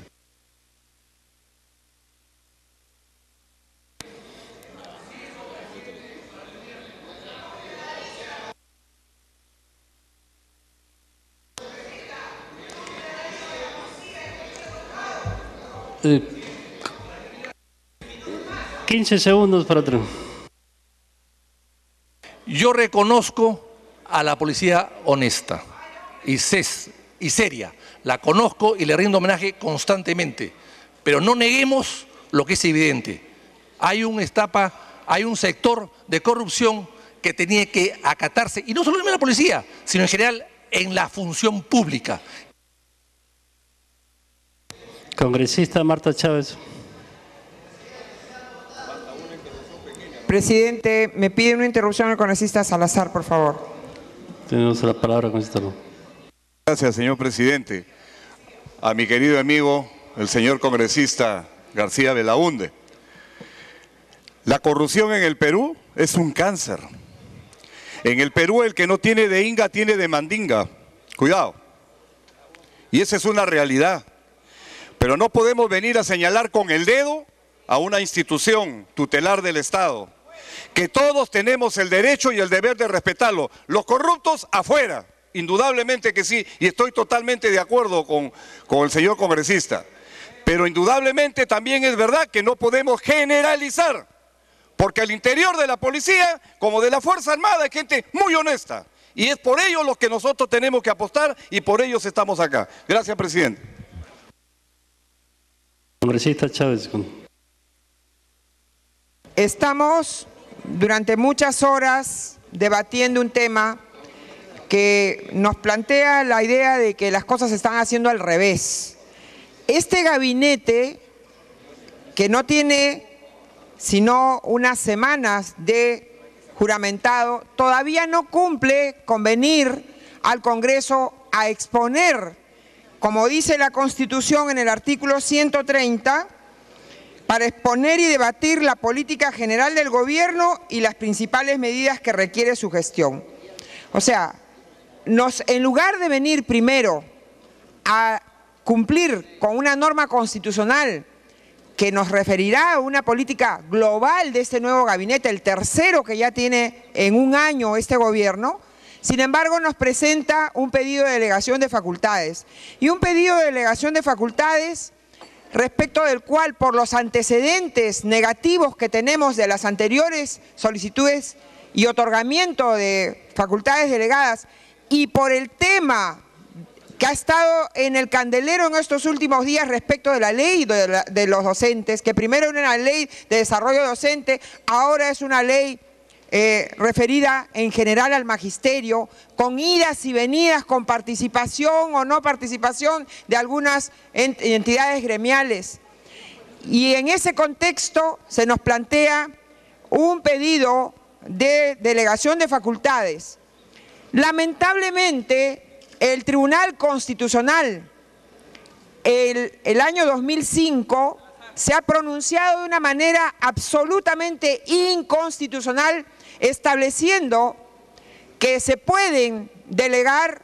Eh, 15 segundos para atrás. Yo reconozco a la policía honesta y seria. La conozco y le rindo homenaje constantemente. Pero no neguemos lo que es evidente. Hay un sector de corrupción que tenía que acatarse, y no solo en la policía, sino en general en la función pública. Congresista Marta Chávez. Presidente, me pide una interrupción al congresista Salazar, por favor. Tenemos la palabra, congresista. Gracias, señor presidente. A mi querido amigo, el señor congresista García Belaúnde. La corrupción en el Perú es un cáncer. En el Perú el que no tiene de inga tiene de mandinga. Cuidado. Y esa es una realidad. Pero no podemos venir a señalar con el dedo a una institución tutelar del Estado, que todos tenemos el derecho y el deber de respetarlo. Los corruptos afuera, indudablemente que sí, y estoy totalmente de acuerdo con el señor congresista. Pero indudablemente también es verdad que no podemos generalizar, porque al interior de la policía, como de la Fuerza Armada, hay gente muy honesta. Y es por ello lo que nosotros tenemos que apostar y por ellos estamos acá. Gracias, presidente. Congresista Chávez. Estamos durante muchas horas debatiendo un tema que nos plantea la idea de que las cosas se están haciendo al revés. Este gabinete, que no tiene sino unas semanas de juramentado, todavía no cumple con venir al Congreso a exponer, como dice la Constitución en el artículo 130, para exponer y debatir la política general del gobierno y las principales medidas que requiere su gestión. O sea, en lugar de venir primero a cumplir con una norma constitucional que nos referirá a una política global de este nuevo gabinete, el tercero que ya tiene en un año este gobierno, sin embargo nos presenta un pedido de delegación de facultades. Y un pedido de delegación de facultades respecto del cual, por los antecedentes negativos que tenemos de las anteriores solicitudes y otorgamiento de facultades delegadas, y por el tema que ha estado en el candelero en estos últimos días respecto de la ley de los docentes, que primero era una ley de desarrollo docente, ahora es una ley referida en general al magisterio, con idas y venidas, con participación o no participación de algunas entidades gremiales. Y en ese contexto se nos plantea un pedido de delegación de facultades. Lamentablemente, el Tribunal Constitucional, el año 2005, se ha pronunciado de una manera absolutamente inconstitucional, estableciendo que se pueden delegar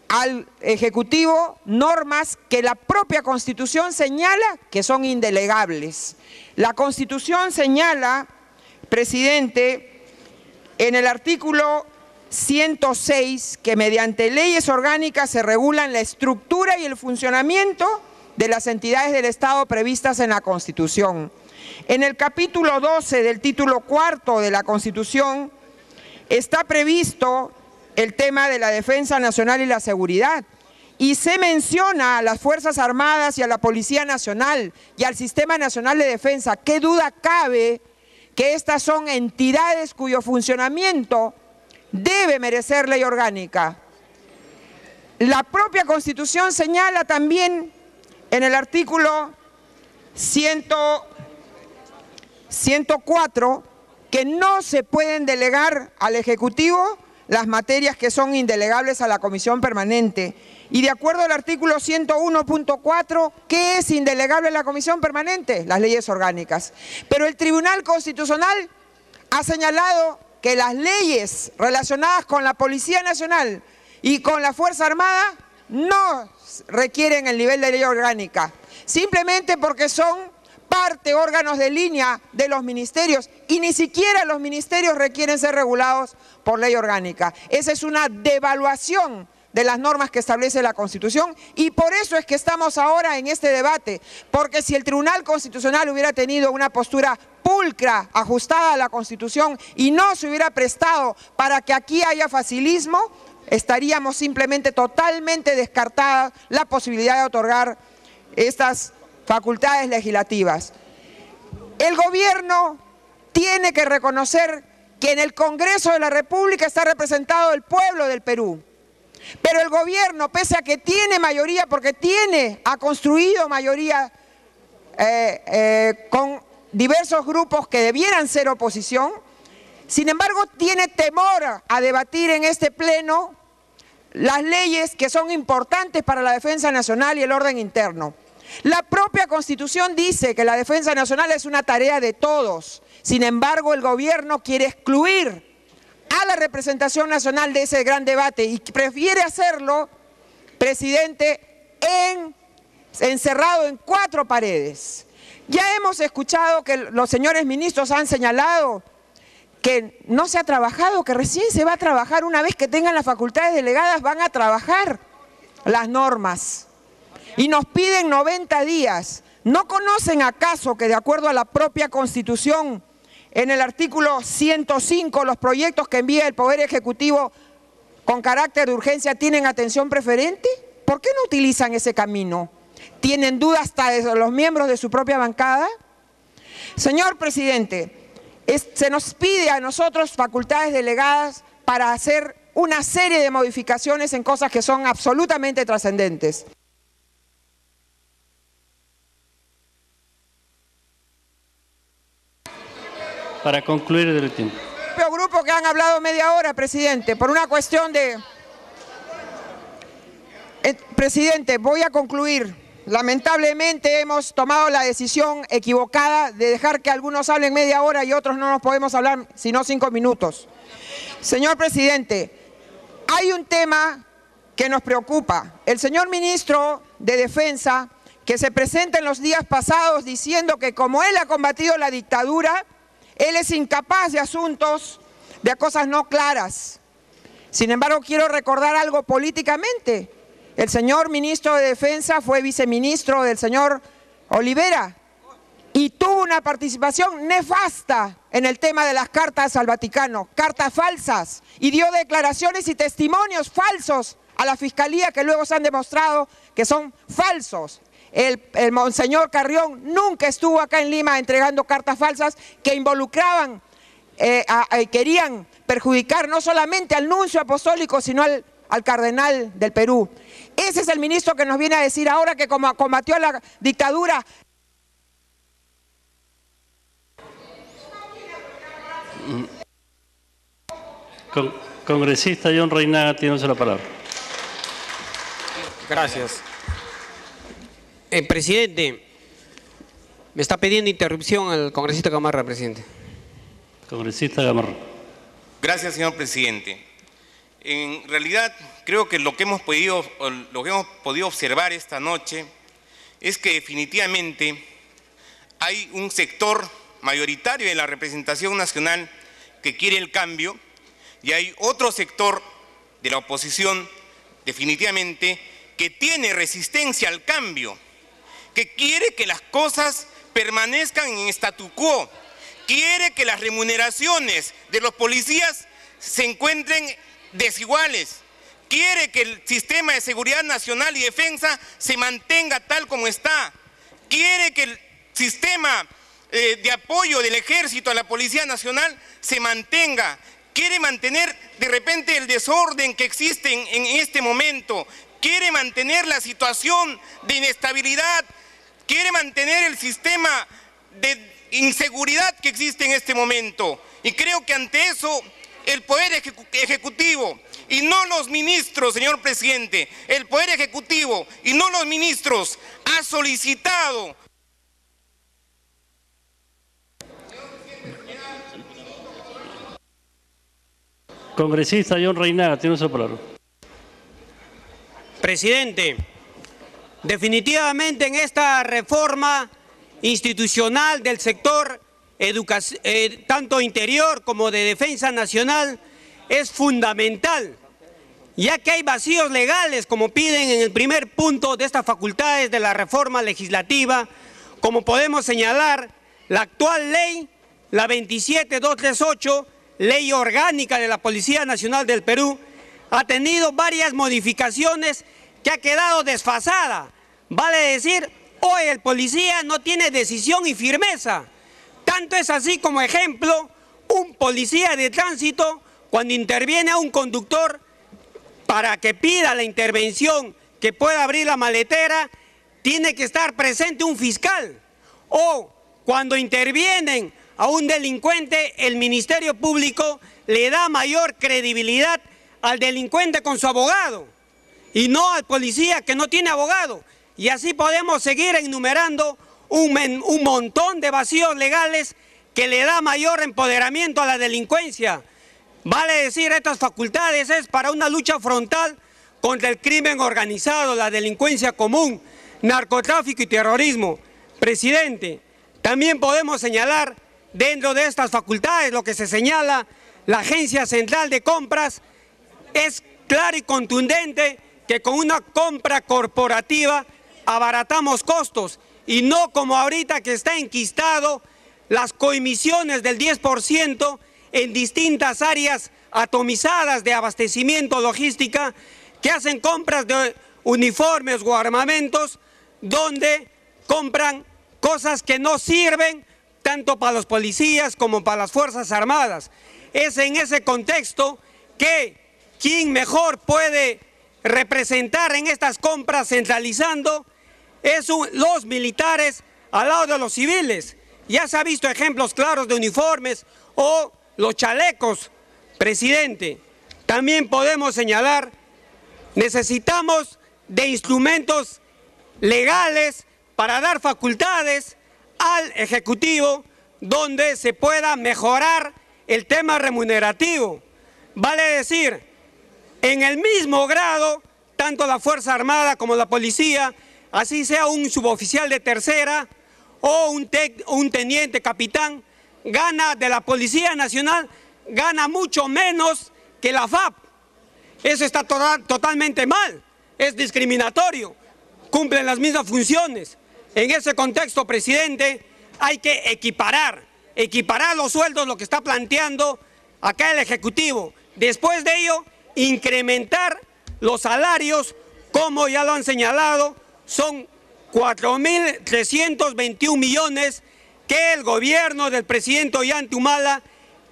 al Ejecutivo normas que la propia Constitución señala que son indelegables. La Constitución señala, presidente, en el artículo 106, que mediante leyes orgánicas se regulan la estructura y el funcionamiento de las entidades del Estado previstas en la Constitución. En el capítulo 12 del título cuarto de la Constitución está previsto el tema de la defensa nacional y la seguridad, y se menciona a las Fuerzas Armadas y a la Policía Nacional y al Sistema Nacional de Defensa. ¿Qué duda cabe que estas son entidades cuyo funcionamiento debe merecer ley orgánica? La propia Constitución señala también en el artículo 104 que no se pueden delegar al Ejecutivo las materias que son indelegables a la Comisión Permanente. Y de acuerdo al artículo 101.4, ¿qué es indelegable a la Comisión Permanente? Las leyes orgánicas. Pero el Tribunal Constitucional ha señalado que las leyes relacionadas con la Policía Nacional y con la Fuerza Armada no requieren el nivel de ley orgánica, simplemente porque son parte, órganos de línea de los ministerios, y ni siquiera los ministerios requieren ser regulados por ley orgánica. Esa es una devaluación de las normas que establece la Constitución, y por eso es que estamos ahora en este debate, porque si el Tribunal Constitucional hubiera tenido una postura pulcra, ajustada a la Constitución, y no se hubiera prestado para que aquí haya facilismo, estaríamos simplemente totalmente descartada la posibilidad de otorgar estas facultades legislativas. El gobierno tiene que reconocer que en el Congreso de la República está representado el pueblo del Perú. Pero el gobierno, pese a que tiene mayoría, porque ha construido mayoría con diversos grupos que debieran ser oposición, sin embargo tiene temor a debatir en este pleno las leyes que son importantes para la defensa nacional y el orden interno. La propia Constitución dice que la defensa nacional es una tarea de todos. Sin embargo, el gobierno quiere excluir a la representación nacional de ese gran debate y prefiere hacerlo, presidente, encerrado en 4 paredes. Ya hemos escuchado que los señores ministros han señalado que no se ha trabajado, que recién se va a trabajar. Una vez que tengan las facultades delegadas van a trabajar las normas. Y nos piden 90 días. ¿No conocen acaso que de acuerdo a la propia Constitución, en el artículo 105, los proyectos que envía el Poder Ejecutivo con carácter de urgencia tienen atención preferente? ¿Por qué no utilizan ese camino? ¿Tienen dudas hasta de los miembros de su propia bancada? Señor presidente, se nos pide a nosotros facultades delegadas para hacer una serie de modificaciones en cosas que son absolutamente trascendentes. Para concluir el tiempo. El grupo que han hablado media hora, presidente, por una cuestión de... Presidente, voy a concluir. Lamentablemente hemos tomado la decisión equivocada de dejar que algunos hablen media hora y otros no nos podemos hablar sino 5 minutos. Señor presidente, hay un tema que nos preocupa. El señor ministro de Defensa, que se presenta en los días pasados diciendo que como él ha combatido la dictadura, él es incapaz de asuntos, de cosas no claras. Sin embargo, quiero recordar algo políticamente. El señor ministro de Defensa fue viceministro del señor Olivera y tuvo una participación nefasta en el tema de las cartas al Vaticano, cartas falsas, y dio declaraciones y testimonios falsos a la Fiscalía que luego se han demostrado que son falsos. El monseñor Carrión nunca estuvo acá en Lima entregando cartas falsas que involucraban, querían perjudicar no solamente al nuncio apostólico, sino al cardenal del Perú. Ese es el ministro que nos viene a decir ahora que como combatió la dictadura. Congresista John Reinaga, tiene la palabra. Gracias. Presidente, me está pidiendo interrupción el congresista Gamarra, presidente. Congresista Gamarra. Gracias, señor presidente. En realidad, creo que lo que hemos podido observar esta noche es que definitivamente hay un sector mayoritario de la representación nacional que quiere el cambio y hay otro sector de la oposición definitivamente que tiene resistencia al cambio, que quiere que las cosas permanezcan en statu quo, quiere que las remuneraciones de los policías se encuentren desiguales, quiere que el sistema de seguridad nacional y defensa se mantenga tal como está, quiere que el sistema de apoyo del ejército a la Policía Nacional se mantenga, quiere mantener de repente el desorden que existe en este momento, quiere mantener la situación de inestabilidad, quiere mantener el sistema de inseguridad que existe en este momento. Y creo que ante eso el Poder Ejecutivo y no los ministros, señor presidente, el Poder Ejecutivo y no los ministros ha solicitado. Congresista John Reinaga, tiene su palabra. Presidente, definitivamente en esta reforma institucional del sector tanto interior como de defensa nacional es fundamental, ya que hay vacíos legales, como piden en el primer punto de estas facultades de la reforma legislativa, como podemos señalar la actual ley, la 27238, ley orgánica de la Policía Nacional del Perú, ha tenido varias modificaciones que ha quedado desfasada. Vale decir, hoy el policía no tiene decisión y firmeza. Tanto es así como ejemplo, un policía de tránsito cuando interviene a un conductor para que pida la intervención que pueda abrir la maletera, tiene que estar presente un fiscal. O cuando intervienen a un delincuente, el Ministerio Público le da mayor credibilidad al delincuente con su abogado y no al policía que no tiene abogado. Y así podemos seguir enumerando un montón de vacíos legales que le da mayor empoderamiento a la delincuencia. Vale decir, estas facultades es para una lucha frontal contra el crimen organizado, la delincuencia común, narcotráfico y terrorismo. Presidente, también podemos señalar dentro de estas facultades lo que se señala la Agencia Central de Compras. Es claro y contundente que con una compra corporativa abaratamos costos y no como ahorita que está enquistado las comisiones del 10% en distintas áreas atomizadas de abastecimiento logística que hacen compras de uniformes o armamentos donde compran cosas que no sirven tanto para los policías como para las Fuerzas Armadas. Es en ese contexto que quien mejor puede representar en estas compras centralizando es los militares al lado de los civiles. Ya se ha visto ejemplos claros de uniformes o los chalecos. Presidente, también podemos señalar, necesitamos de instrumentos legales para dar facultades al Ejecutivo donde se pueda mejorar el tema remunerativo. Vale decir, en el mismo grado, tanto la Fuerza Armada como la Policía, así sea un suboficial de tercera o un teniente capitán, gana de la Policía Nacional, gana mucho menos que la FAP. Eso está totalmente mal, es discriminatorio, cumplen las mismas funciones. En ese contexto, presidente, hay que equiparar los sueldos, lo que está planteando acá el Ejecutivo. Después de ello, incrementar los salarios, como ya lo han señalado, son 4.321 millones que el gobierno del presidente Ollanta Humala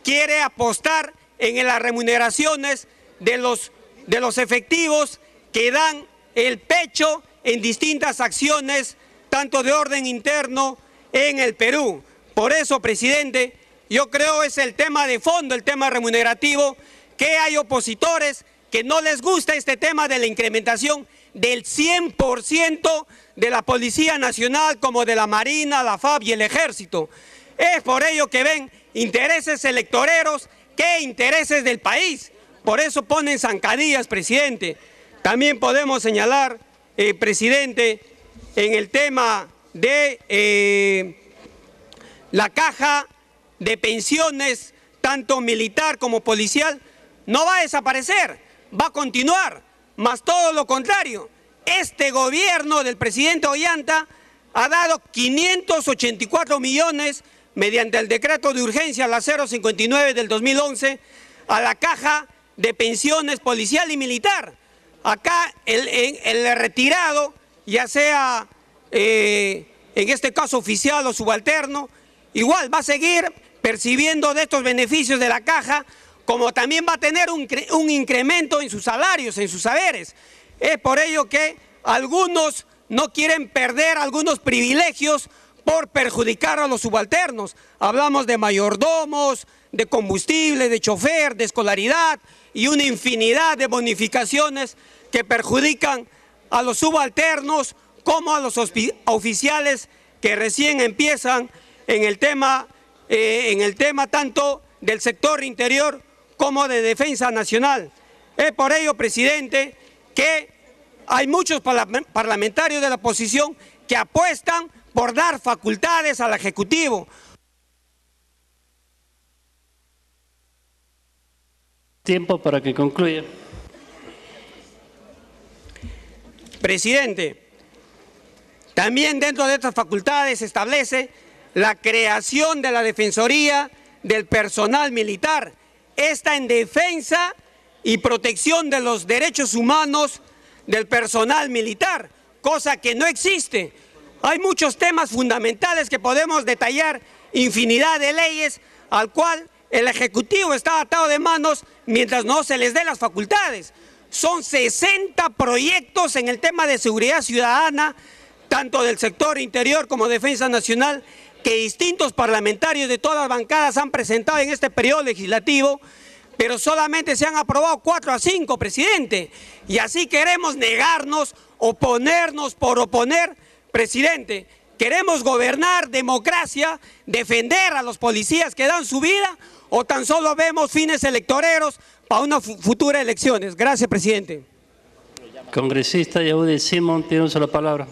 quiere apostar en las remuneraciones de los efectivos que dan el pecho en distintas acciones, tanto de orden interno en el Perú. Por eso, presidente, yo creo es el tema de fondo, el tema remunerativo, que hay opositores que no les gusta este tema de la incrementación del 100% de la Policía Nacional como de la Marina, la FAB y el Ejército. Es por ello que ven intereses electoreros que intereses del país. Por eso ponen zancadillas, presidente. También podemos señalar, presidente, en el tema de la caja de pensiones, tanto militar como policial, no va a desaparecer, va a continuar, más todo lo contrario. Este gobierno del presidente Ollanta ha dado 584 millones mediante el decreto de urgencia, la 059 del 2011, a la caja de pensiones policial y militar. Acá el retirado, ya sea en este caso oficial o subalterno, igual va a seguir percibiendo de estos beneficios de la caja, como también va a tener un incremento en sus salarios, en sus saberes. Es por ello que algunos no quieren perder algunos privilegios por perjudicar a los subalternos. Hablamos de mayordomos, de combustible, de chofer, de escolaridad y una infinidad de bonificaciones que perjudican a los subalternos como a los oficiales que recién empiezan en el tema tanto del sector interior como de defensa nacional. Es por ello, presidente, que hay muchos parlamentarios de la oposición que apuestan por dar facultades al Ejecutivo. Tiempo para que concluya. Presidente, también dentro de estas facultades se establece la creación de la Defensoría del Personal Militar. Esta en defensa y protección de los derechos humanos del personal militar, cosa que no existe. Hay muchos temas fundamentales que podemos detallar, infinidad de leyes, al cual el Ejecutivo está atado de manos mientras no se les dé las facultades. Son 60 proyectos en el tema de seguridad ciudadana, tanto del sector interior como defensa nacional, que distintos parlamentarios de todas las bancadas han presentado en este periodo legislativo, pero solamente se han aprobado 4 a 5, presidente. Y así queremos negarnos, oponernos por oponer, presidente. ¿Queremos gobernar democracia, defender a los policías que dan su vida, o tan solo vemos fines electoreros para unas futuras elecciones? Gracias, presidente. Congresista Yehudi Simón, tiene uso la palabra.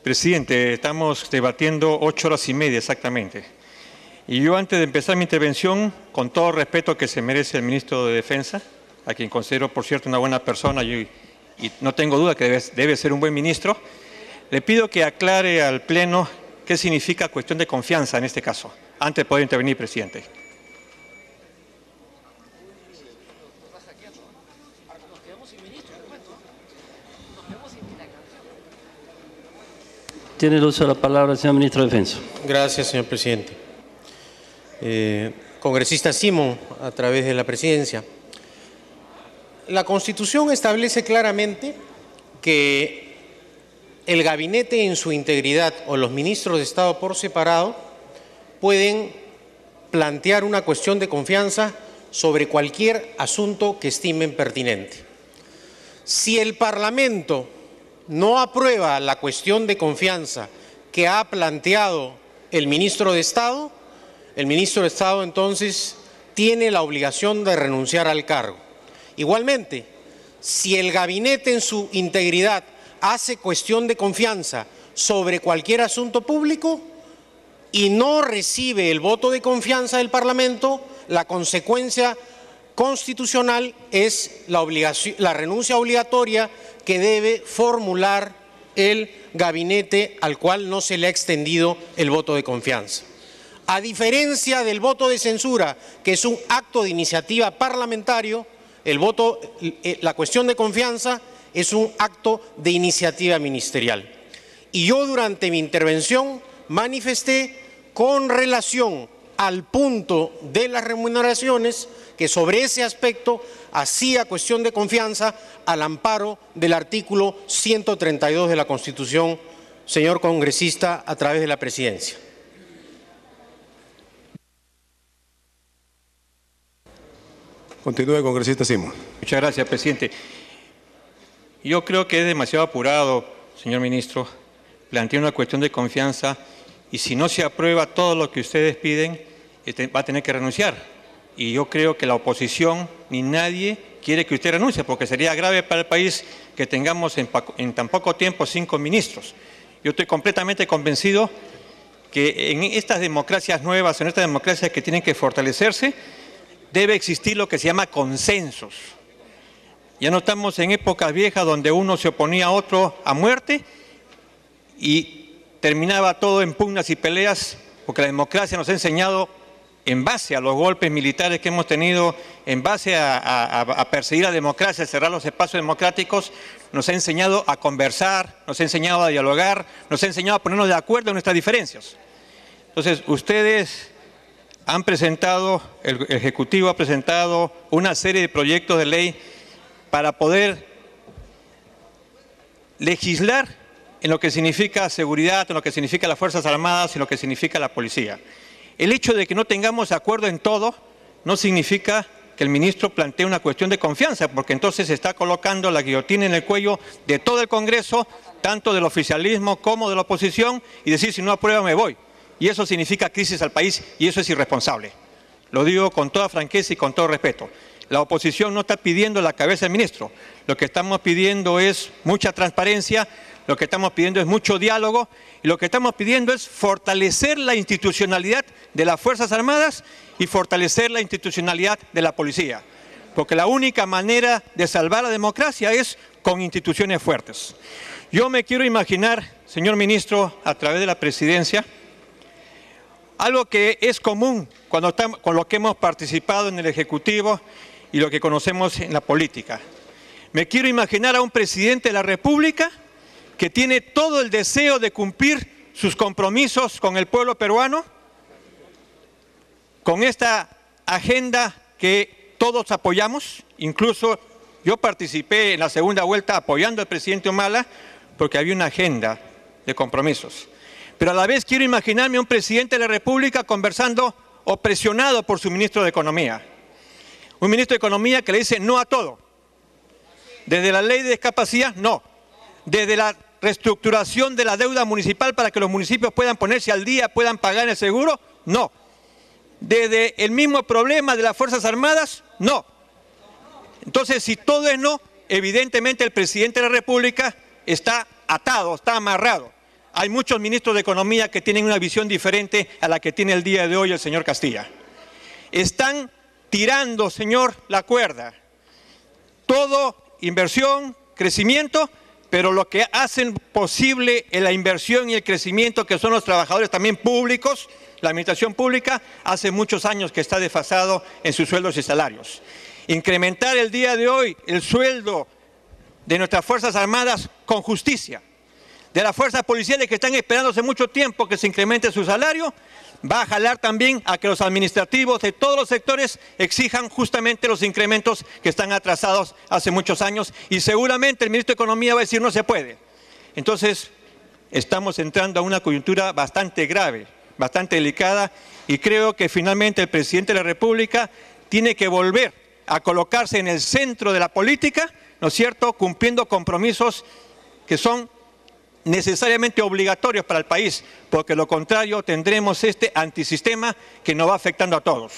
Presidente, estamos debatiendo 8 horas y media exactamente. Y yo, antes de empezar mi intervención, con todo el respeto que se merece el ministro de Defensa, a quien considero, por cierto, una buena persona y no tengo duda que debe ser un buen ministro, le pido que aclare al Pleno qué significa cuestión de confianza en este caso, antes de poder intervenir, presidente. Tiene el uso de la palabra el señor ministro de Defensa. Gracias, señor presidente. Congresista Simón, a través de la presidencia. La Constitución establece claramente que el gabinete en su integridad o los ministros de Estado por separado pueden plantear una cuestión de confianza sobre cualquier asunto que estimen pertinente. Si el Parlamento no aprueba la cuestión de confianza que ha planteado el ministro de Estado entonces tiene la obligación de renunciar al cargo. Igualmente, si el gabinete en su integridad hace cuestión de confianza sobre cualquier asunto público y no recibe el voto de confianza del Parlamento, la consecuencia constitucional es la renuncia obligatoria que debe formular el gabinete al cual no se le ha extendido el voto de confianza. A diferencia del voto de censura, que es un acto de iniciativa parlamentario, la cuestión de confianza es un acto de iniciativa ministerial. Y yo durante mi intervención manifesté con relación al punto de las remuneraciones que sobre ese aspecto hacía cuestión de confianza al amparo del artículo 132 de la Constitución, señor congresista, a través de la presidencia. Continúe, congresista Simón. Muchas gracias, presidente. Yo creo que es demasiado apurado, señor ministro, plantear una cuestión de confianza y si no se aprueba todo lo que ustedes piden, va a tener que renunciar. Y yo creo que la oposición ni nadie quiere que usted renuncie, porque sería grave para el país que tengamos en tan poco tiempo 5 ministros. Yo estoy completamente convencido que en estas democracias nuevas, en estas democracias que tienen que fortalecerse, debe existir lo que se llama consensos. Ya no estamos en épocas viejas donde uno se oponía a otro a muerte y terminaba todo en pugnas y peleas, porque la democracia nos ha enseñado, en base a los golpes militares que hemos tenido, en base a perseguir la democracia, a cerrar los espacios democráticos, nos ha enseñado a conversar, nos ha enseñado a dialogar, nos ha enseñado a ponernos de acuerdo en nuestras diferencias. Entonces, ustedes han presentado, el Ejecutivo ha presentado una serie de proyectos de ley para poder legislar en lo que significa seguridad, en lo que significa las Fuerzas Armadas, en lo que significa la policía. El hecho de que no tengamos acuerdo en todo no significa que el ministro plantee una cuestión de confianza, porque entonces se está colocando la guillotina en el cuello de todo el Congreso, tanto del oficialismo como de la oposición, y decir si no aprueba me voy. Y eso significa crisis al país y eso es irresponsable. Lo digo con toda franqueza y con todo respeto. La oposición no está pidiendo la cabeza del ministro. Lo que estamos pidiendo es mucha transparencia, lo que estamos pidiendo es mucho diálogo y lo que estamos pidiendo es fortalecer la institucionalidad de las Fuerzas Armadas y fortalecer la institucionalidad de la policía. Porque la única manera de salvar la democracia es con instituciones fuertes. Yo me quiero imaginar, señor ministro, a través de la presidencia, algo que es común con lo que hemos participado en el Ejecutivo y lo que conocemos en la política. Me quiero imaginar a un presidente de la República que tiene todo el deseo de cumplir sus compromisos con el pueblo peruano con esta agenda que todos apoyamos, incluso yo participé en la segunda vuelta apoyando al presidente Humala porque había una agenda de compromisos. Pero a la vez quiero imaginarme a un presidente de la República conversando o presionado por su ministro de Economía. Un ministro de Economía que le dice no a todo. Desde la ley de discapacidad, no. Desde la reestructuración de la deuda municipal para que los municipios puedan ponerse al día, puedan pagar el seguro, no. Desde el mismo problema de las Fuerzas Armadas, no. Entonces, si todo es no, evidentemente el presidente de la República está atado, está amarrado. Hay muchos ministros de Economía que tienen una visión diferente a la que tiene el día de hoy el señor Castilla. Están tirando, señor, la cuerda. Todo inversión, crecimiento, pero lo que hacen posible la inversión y el crecimiento, que son los trabajadores también públicos, la administración pública, hace muchos años que está desfasado en sus sueldos y salarios. Incrementar el día de hoy el sueldo de nuestras Fuerzas Armadas con justicia, de las fuerzas policiales que están esperando hace mucho tiempo que se incremente su salario, va a jalar también a que los administrativos de todos los sectores exijan justamente los incrementos que están atrasados hace muchos años, y seguramente el ministro de Economía va a decir no se puede. Entonces, estamos entrando a una coyuntura bastante grave, bastante delicada, y creo que finalmente el presidente de la República tiene que volver a colocarse en el centro de la política, ¿no es cierto?, cumpliendo compromisos que son necesariamente obligatorios para el país, porque lo contrario tendremos este antisistema que nos va afectando a todos.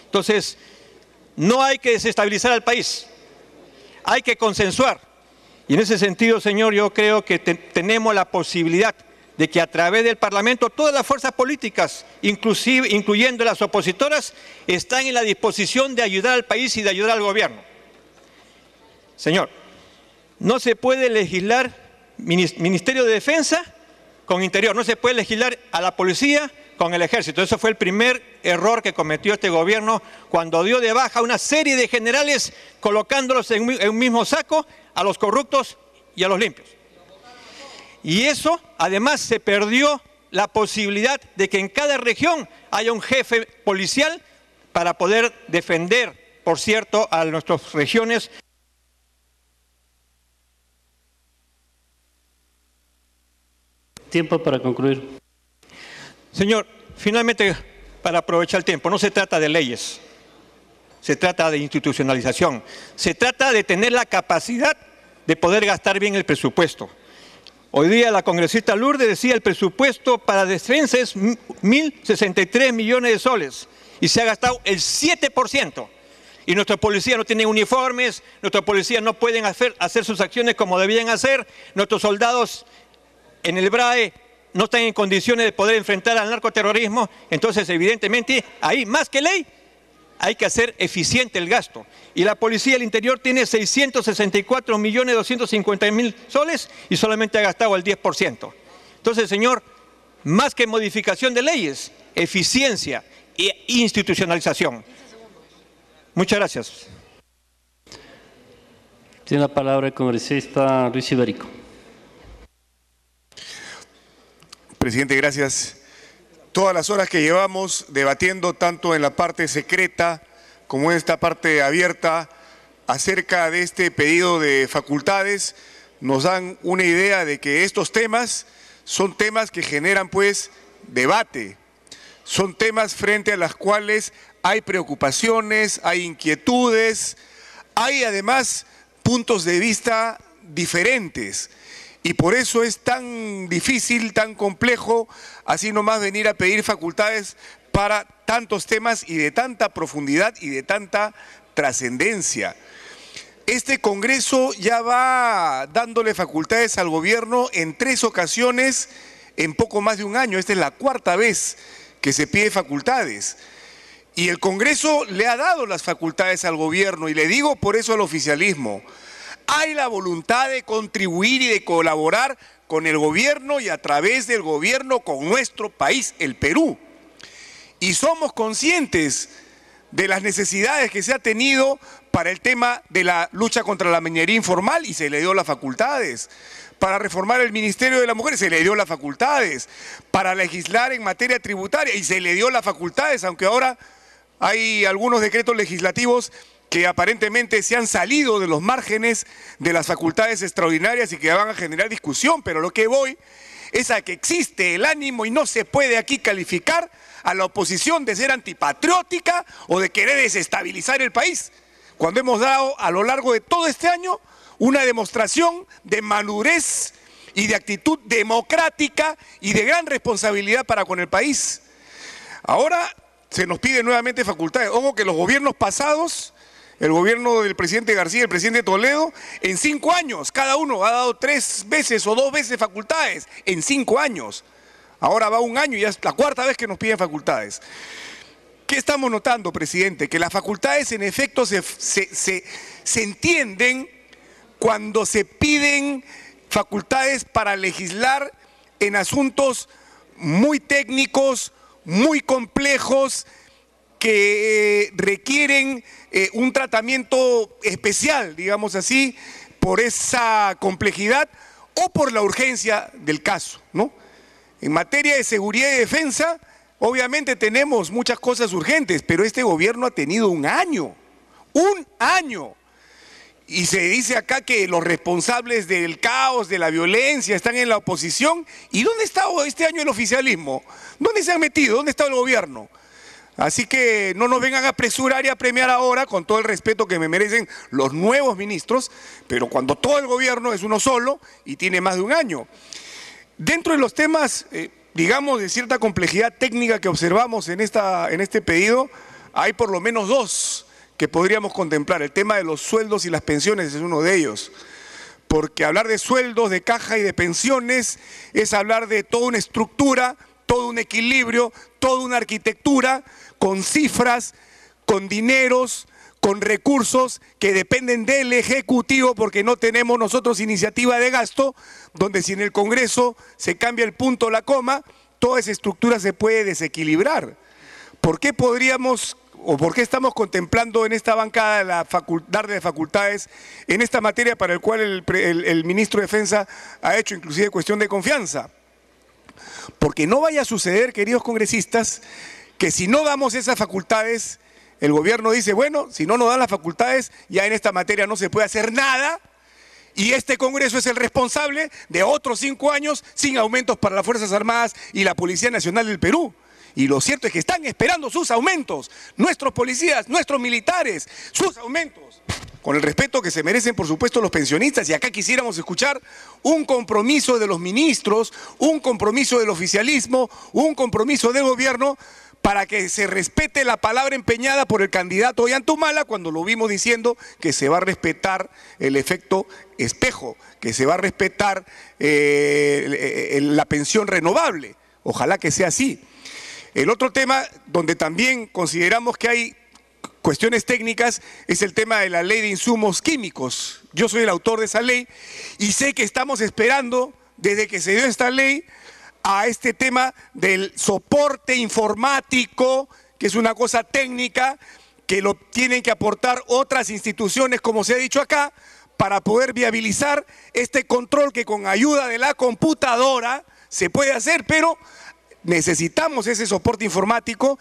Entonces, no hay que desestabilizar al país, hay que consensuar. Y en ese sentido, señor, yo creo que tenemos la posibilidad de que a través del Parlamento todas las fuerzas políticas, incluyendo las opositoras, están en la disposición de ayudar al país y de ayudar al gobierno. Señor, no se puede legislar Ministerio de Defensa con Interior, no se puede legislar a la policía con el ejército. Eso fue el primer error que cometió este gobierno cuando dio de baja a una serie de generales colocándolos en un mismo saco a los corruptos y a los limpios. Y eso, además, se perdió la posibilidad de que en cada región haya un jefe policial para poder defender, por cierto, a nuestras regiones. Tiempo para concluir. Señor, finalmente, para aprovechar el tiempo, no se trata de leyes, se trata de institucionalización, se trata de tener la capacidad de poder gastar bien el presupuesto. Hoy día la congresista Lourdes decía el presupuesto para defensa es 1.063 millones de soles y se ha gastado el 7%. Y nuestros policías no tienen uniformes, nuestros policías no pueden hacer sus acciones como debían hacer, nuestros soldados en el BRAE no están en condiciones de poder enfrentar al narcoterrorismo. Entonces, evidentemente, ahí más que ley, hay que hacer eficiente el gasto. Y la Policía del Interior tiene 664.250.000 soles y solamente ha gastado el 10%. Entonces, señor, más que modificación de leyes, eficiencia e institucionalización. Muchas gracias. Tiene la palabra el congresista Luis Iberico. Presidente, gracias. Todas las horas que llevamos debatiendo tanto en la parte secreta como en esta parte abierta acerca de este pedido de facultades nos dan una idea de que estos temas son temas que generan pues debate, son temas frente a las cuales hay preocupaciones, hay inquietudes, hay además puntos de vista diferentes. Y por eso es tan difícil, tan complejo, así nomás venir a pedir facultades para tantos temas y de tanta profundidad y de tanta trascendencia. Este Congreso ya va dándole facultades al gobierno en 3 ocasiones en poco más de un año. Esta es la 4ª vez que se pide facultades. Y el Congreso le ha dado las facultades al gobierno, y le digo por eso al oficialismo. Hay la voluntad de contribuir y de colaborar con el gobierno y a través del gobierno con nuestro país, el Perú. Y somos conscientes de las necesidades que se ha tenido para el tema de la lucha contra la minería informal y se le dio las facultades. Para reformar el Ministerio de la Mujer se le dio las facultades. Para legislar en materia tributaria y se le dio las facultades, aunque ahora Hay algunos decretos legislativos que aparentemente se han salido de los márgenes de las facultades extraordinarias y que van a generar discusión, pero lo que voy es a que existe el ánimo y no se puede aquí calificar a la oposición de ser antipatriótica o de querer desestabilizar el país, cuando hemos dado a lo largo de todo este año una demostración de madurez y de actitud democrática y de gran responsabilidad para con el país. Ahora se nos pide nuevamente facultades. Ojo que los gobiernos pasados, el gobierno del presidente García y el presidente Toledo, en 5 años, cada uno ha dado 3 veces o 2 veces facultades, en 5 años. Ahora va 1 año y ya es la 4ª vez que nos piden facultades. ¿Qué estamos notando, presidente? Que las facultades en efecto se entienden cuando se piden facultades para legislar en asuntos muy técnicos, muy complejos, que requieren un tratamiento especial, digamos así, por esa complejidad o por la urgencia del caso, ¿no? En materia de seguridad y defensa, obviamente tenemos muchas cosas urgentes, pero este gobierno ha tenido 1 año, 1 año. Y se dice acá que los responsables del caos, de la violencia, están en la oposición. ¿Y dónde está este año el oficialismo? ¿Dónde se han metido? ¿Dónde está el gobierno? Así que no nos vengan a apresurar y a premiar ahora, con todo el respeto que me merecen los nuevos ministros, pero cuando todo el gobierno es uno solo y tiene más de 1 año. Dentro de los temas, digamos, de cierta complejidad técnica que observamos en este pedido, hay por lo menos 2 que podríamos contemplar. El tema de los sueldos y las pensiones es uno de ellos, porque hablar de sueldos, de caja y de pensiones es hablar de toda una estructura, todo un equilibrio, toda una arquitectura con cifras, con dineros, con recursos que dependen del Ejecutivo, porque no tenemos nosotros iniciativa de gasto, donde si en el Congreso se cambia el punto o la coma, toda esa estructura se puede desequilibrar. ¿Por qué podríamos o por qué estamos contemplando en esta bancada darle facultades en esta materia para el cual el ministro de Defensa ha hecho inclusive cuestión de confianza? Porque no vaya a suceder, queridos congresistas, que si no damos esas facultades, el gobierno dice, bueno, si no nos dan las facultades, ya en esta materia no se puede hacer nada, y este Congreso es el responsable de otros 5 años sin aumentos para las Fuerzas Armadas y la Policía Nacional del Perú. Y lo cierto es que están esperando sus aumentos, nuestros policías, nuestros militares, sus aumentos, con el respeto que se merecen, por supuesto, los pensionistas. Y acá quisiéramos escuchar un compromiso de los ministros, un compromiso del oficialismo, un compromiso del gobierno, para que se respete la palabra empeñada por el candidato Ollantumala cuando lo vimos diciendo que se va a respetar el efecto espejo, que se va a respetar la pensión renovable. Ojalá que sea así. El otro tema donde también consideramos que hay cuestiones técnicas es el tema de la ley de insumos químicos. Yo soy el autor de esa ley y sé que estamos esperando desde que se dio esta ley a este tema del soporte informático, que es una cosa técnica que lo tienen que aportar otras instituciones, como se ha dicho acá, para poder viabilizar este control que con ayuda de la computadora se puede hacer, pero necesitamos ese soporte informático.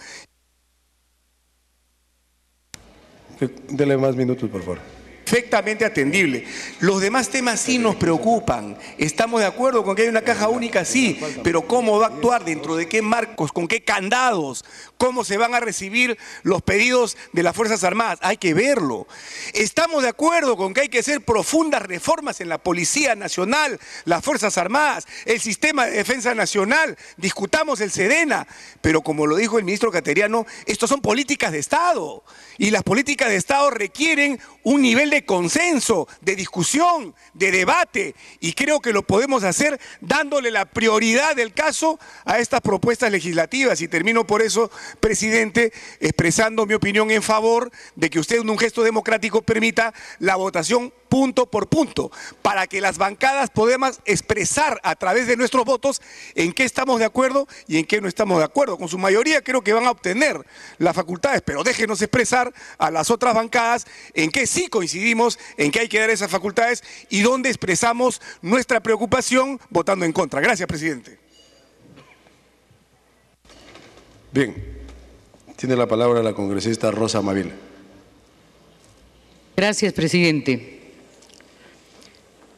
Dele más minutos, por favor. Perfectamente atendible. Los demás temas sí nos preocupan. Estamos de acuerdo con que hay una caja única, sí, pero ¿cómo va a actuar? ¿Dentro de qué marcos? ¿Con qué candados? ¿Cómo se van a recibir los pedidos de las Fuerzas Armadas? Hay que verlo. Estamos de acuerdo con que hay que hacer profundas reformas en la Policía Nacional, las Fuerzas Armadas, el Sistema de Defensa Nacional. Discutamos el SEDENA, pero como lo dijo el ministro Cateriano, estos son políticas de Estado y las políticas de Estado requieren un nivel de consenso, de discusión, de debate, y creo que lo podemos hacer dándole la prioridad del caso a estas propuestas legislativas. Y termino por eso, presidente, expresando mi opinión en favor de que usted en un gesto democrático permita la votación punto por punto, para que las bancadas podamos expresar a través de nuestros votos en qué estamos de acuerdo y en qué no estamos de acuerdo. Con su mayoría creo que van a obtener las facultades, pero déjenos expresar a las otras bancadas en qué sí coincidimos, en qué hay que dar esas facultades y dónde expresamos nuestra preocupación votando en contra. Gracias, presidente. Bien, Tiene la palabra la congresista Rosa Mavila. Gracias, presidente.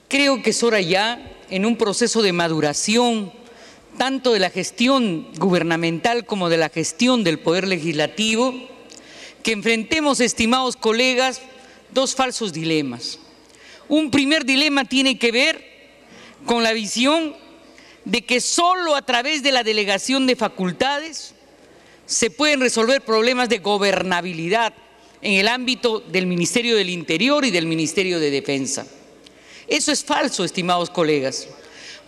Creo que es hora ya, en un proceso de maduración, tanto de la gestión gubernamental como de la gestión del Poder Legislativo, que enfrentemos, estimados colegas, dos falsos dilemas. Un primer dilema tiene que ver con la visión de que solo a través de la delegación de facultades se pueden resolver problemas de gobernabilidad en el ámbito del Ministerio del Interior y del Ministerio de Defensa. Eso es falso, estimados colegas,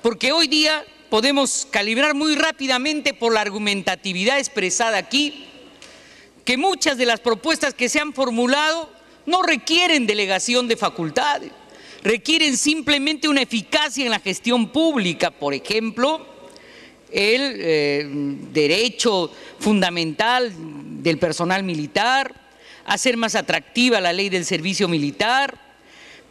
porque hoy día podemos calibrar muy rápidamente por la argumentatividad expresada aquí que muchas de las propuestas que se han formulado no requieren delegación de facultades, requieren simplemente una eficacia en la gestión pública. Por ejemplo, el derecho fundamental del personal militar, hacer más atractiva la ley del servicio militar,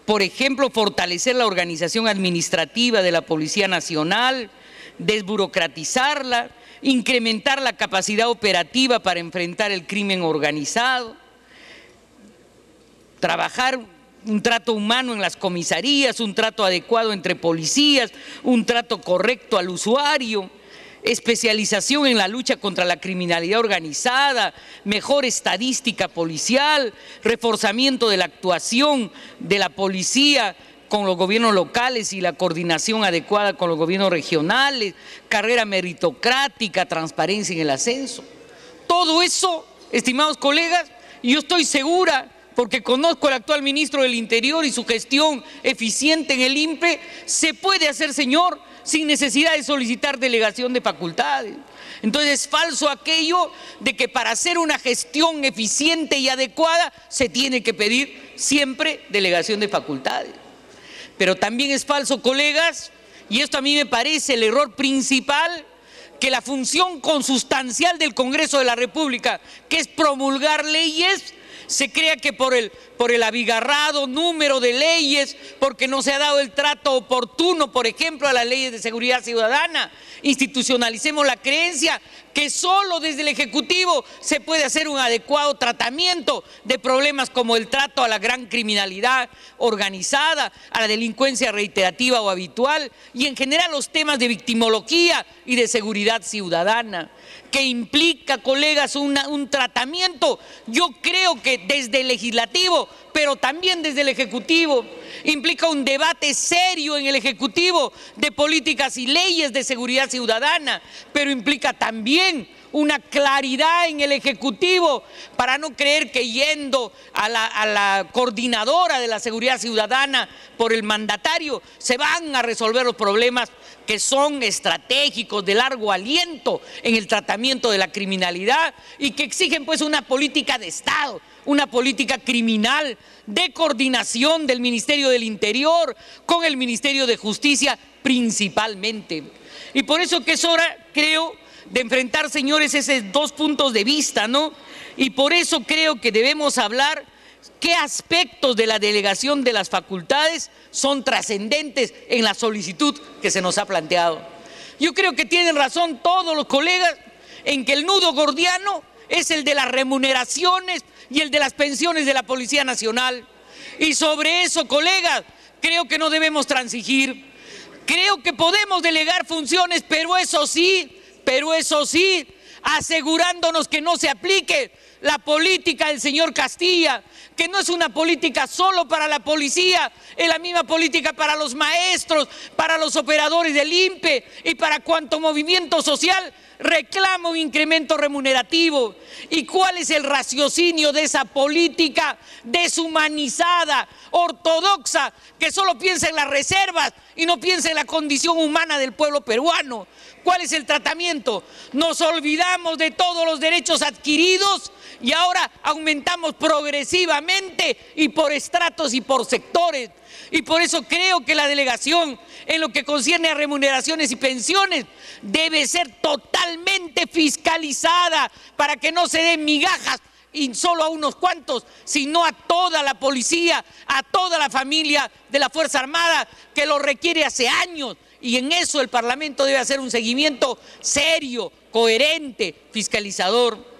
por ejemplo, fortalecer la organización administrativa de la Policía Nacional, desburocratizarla, incrementar la capacidad operativa para enfrentar el crimen organizado, trabajar un trato humano en las comisarías, un trato adecuado entre policías, un trato correcto al usuario, especialización en la lucha contra la criminalidad organizada, mejor estadística policial, reforzamiento de la actuación de la policía con los gobiernos locales y la coordinación adecuada con los gobiernos regionales, carrera meritocrática, transparencia en el ascenso. Todo eso, estimados colegas, yo estoy segura, porque conozco al actual ministro del Interior y su gestión eficiente en el INPE, se puede hacer, señor, sin necesidad de solicitar delegación de facultades. Entonces es falso aquello de que para hacer una gestión eficiente y adecuada se tiene que pedir siempre delegación de facultades. Pero también es falso, colegas, y esto a mí me parece el error principal, que la función consustancial del Congreso de la República, que es promulgar leyes, se crea que por el abigarrado número de leyes, porque no se ha dado el trato oportuno, por ejemplo, a las leyes de seguridad ciudadana, institucionalicemos la creencia que solo desde el Ejecutivo se puede hacer un adecuado tratamiento de problemas como el trato a la gran criminalidad organizada, a la delincuencia reiterativa o habitual y en general los temas de victimología y de seguridad ciudadana, que implica, colegas, un tratamiento, yo creo que desde el Legislativo, pero también desde el Ejecutivo, implica un debate serio en el Ejecutivo de políticas y leyes de seguridad ciudadana, pero implica también una claridad en el Ejecutivo para no creer que yendo a la coordinadora de la seguridad ciudadana por el mandatario se van a resolver los problemas que son estratégicos, de largo aliento en el tratamiento de la criminalidad y que exigen pues una política de Estado, una política criminal de coordinación del Ministerio del Interior con el Ministerio de Justicia principalmente. Y por eso que es hora, creo, de enfrentar, señores, esos dos puntos de vista, ¿no? Y por eso creo que debemos hablar qué aspectos de la delegación de las facultades son trascendentes en la solicitud que se nos ha planteado. Yo creo que tienen razón todos los colegas en que el nudo gordiano es el de las remuneraciones y el de las pensiones de la Policía Nacional. Y sobre eso, colegas, creo que no debemos transigir. Creo que podemos delegar funciones, pero eso sí, asegurándonos que no se aplique la política del señor Castilla, que no es una política solo para la policía, es la misma política para los maestros, para los operadores del INPE y para cuanto movimiento social reclama un incremento remunerativo. ¿Y cuál es el raciocinio de esa política deshumanizada, ortodoxa, que solo piensa en las reservas y no piensa en la condición humana del pueblo peruano? ¿Cuál es el tratamiento? Nos olvidamos de todos los derechos adquiridos y ahora aumentamos progresivamente y por estratos y por sectores. Y por eso creo que la delegación, en lo que concierne a remuneraciones y pensiones, debe ser totalmente fiscalizada para que no se den migajas y solo a unos cuantos, sino a toda la policía, a toda la familia de la Fuerza Armada, que lo requiere hace años. Y en eso el Parlamento debe hacer un seguimiento serio, coherente, fiscalizador.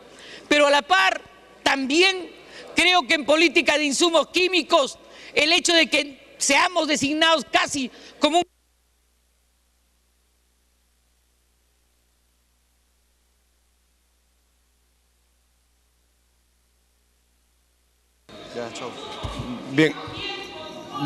Pero a la par, también creo que en política de insumos químicos, el hecho de que seamos designados casi como un... Bien,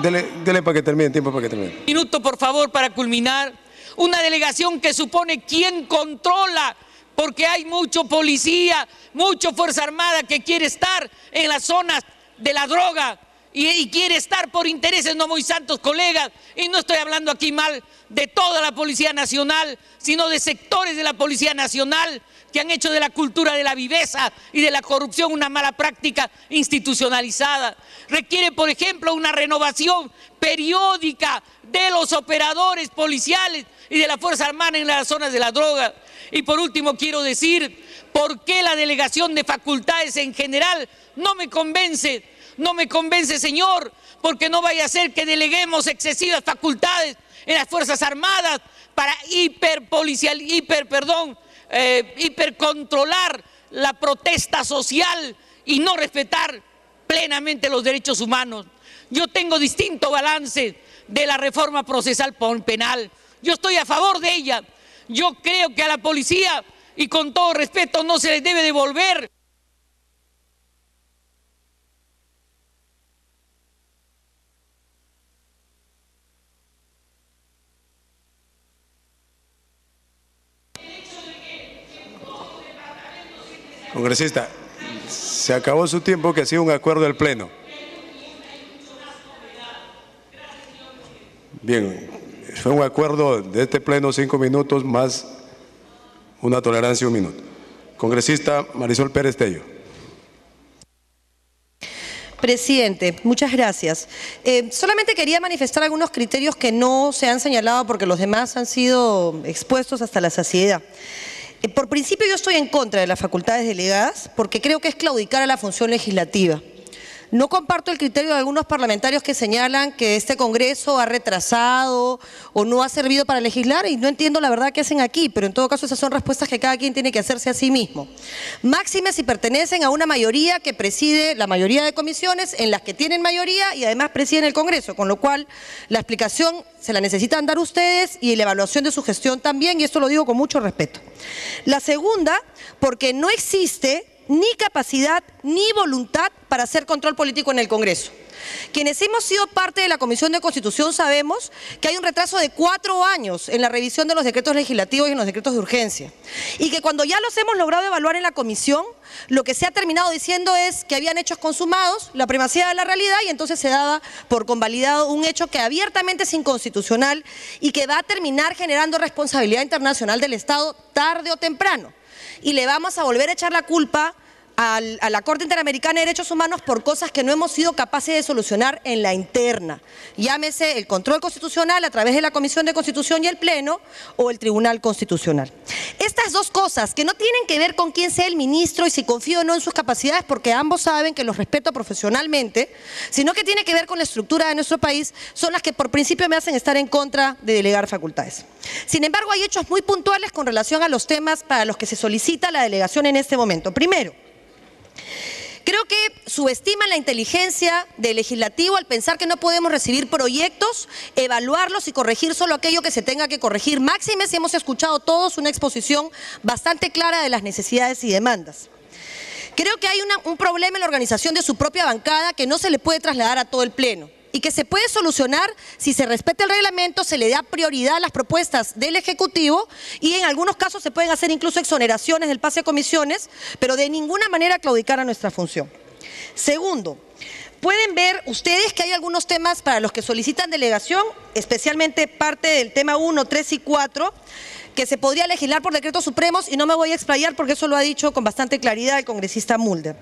dele para que termine, tiempo para que termine. Minuto, por favor, para culminar. Una delegación que supone quién controla, porque hay mucho policía, mucha Fuerza Armada que quiere estar en las zonas de la droga y quiere estar por intereses no muy santos, colegas. Y no estoy hablando aquí mal de toda la Policía Nacional, sino de sectores de la Policía Nacional que han hecho de la cultura de la viveza y de la corrupción una mala práctica institucionalizada. Requiere, por ejemplo, una renovación periódica de los operadores policiales y de la Fuerza Armada en las zonas de la droga. Y por último quiero decir por qué la delegación de facultades en general no me convence. No me convence, señor, porque no vaya a ser que deleguemos excesivas facultades en las Fuerzas Armadas para hipercontrolar la protesta social y no respetar plenamente los derechos humanos. Yo tengo distinto balance de la reforma procesal penal. Yo estoy a favor de ella. Yo creo que a la policía, y con todo respeto, no se les debe devolver. Congresista, se acabó su tiempo, que ha sido un acuerdo del Pleno. Bien, fue un acuerdo de este Pleno, 5 minutos más una tolerancia 1 minuto. Congresista Marisol Pérez Tello. Presidente, muchas gracias. Solamente quería manifestar algunos criterios que no se han señalado porque los demás han sido expuestos hasta la saciedad. Por principio yo estoy en contra de las facultades delegadas porque creo que es claudicar a la función legislativa. No comparto el criterio de algunos parlamentarios que señalan que este Congreso ha retrasado o no ha servido para legislar y no entiendo la verdad que hacen aquí, pero en todo caso esas son respuestas que cada quien tiene que hacerse a sí mismo. Máxime si pertenecen a una mayoría que preside la mayoría de comisiones en las que tienen mayoría y además presiden el Congreso, con lo cual la explicación se la necesitan dar ustedes y la evaluación de su gestión también, y esto lo digo con mucho respeto. La segunda, porque no existe ni capacidad ni voluntad para hacer control político en el Congreso. Quienes hemos sido parte de la Comisión de Constitución sabemos que hay un retraso de 4 años en la revisión de los decretos legislativos y en los decretos de urgencia. Y que cuando ya los hemos logrado evaluar en la Comisión, lo que se ha terminado diciendo es que habían hechos consumados, la primacía de la realidad, y entonces se daba por convalidado un hecho que abiertamente es inconstitucional y que va a terminar generando responsabilidad internacional del Estado tarde o temprano. Y le vamos a volver a echar la culpa a la Corte Interamericana de Derechos Humanos por cosas que no hemos sido capaces de solucionar en la interna. Llámese el control constitucional a través de la Comisión de Constitución y el Pleno o el Tribunal Constitucional. Estas dos cosas que no tienen que ver con quién sea el ministro y si confío o no en sus capacidades, porque ambos saben que los respeto profesionalmente, sino que tiene que ver con la estructura de nuestro país, son las que por principio me hacen estar en contra de delegar facultades. Sin embargo, hay hechos muy puntuales con relación a los temas para los que se solicita la delegación en este momento. Primero, creo que subestiman la inteligencia del legislativo al pensar que no podemos recibir proyectos, evaluarlos y corregir solo aquello que se tenga que corregir. Máxime si hemos escuchado todos una exposición bastante clara de las necesidades y demandas. Creo que hay un problema en la organización de su propia bancada que no se le puede trasladar a todo el Pleno y que se puede solucionar si se respeta el reglamento, se le da prioridad a las propuestas del Ejecutivo y en algunos casos se pueden hacer incluso exoneraciones del pase a comisiones, pero de ninguna manera claudicar a nuestra función. Segundo, pueden ver ustedes que hay algunos temas para los que solicitan delegación, especialmente parte del tema 1, 3 y 4, que se podría legislar por decretos supremos y no me voy a explayar porque eso lo ha dicho con bastante claridad el congresista Mulder.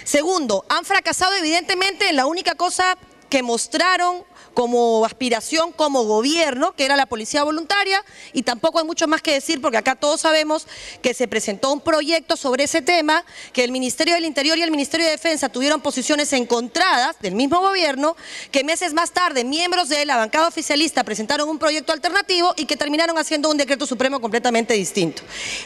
Segundo, han fracasado evidentemente en la única cosa que mostraron como aspiración, como gobierno, que era la policía voluntaria, y tampoco hay mucho más que decir porque acá todos sabemos que se presentó un proyecto sobre ese tema, que el Ministerio del Interior y el Ministerio de Defensa tuvieron posiciones encontradas del mismo gobierno, que meses más tarde miembros de la bancada oficialista presentaron un proyecto alternativo y que terminaron haciendo un decreto supremo completamente distinto.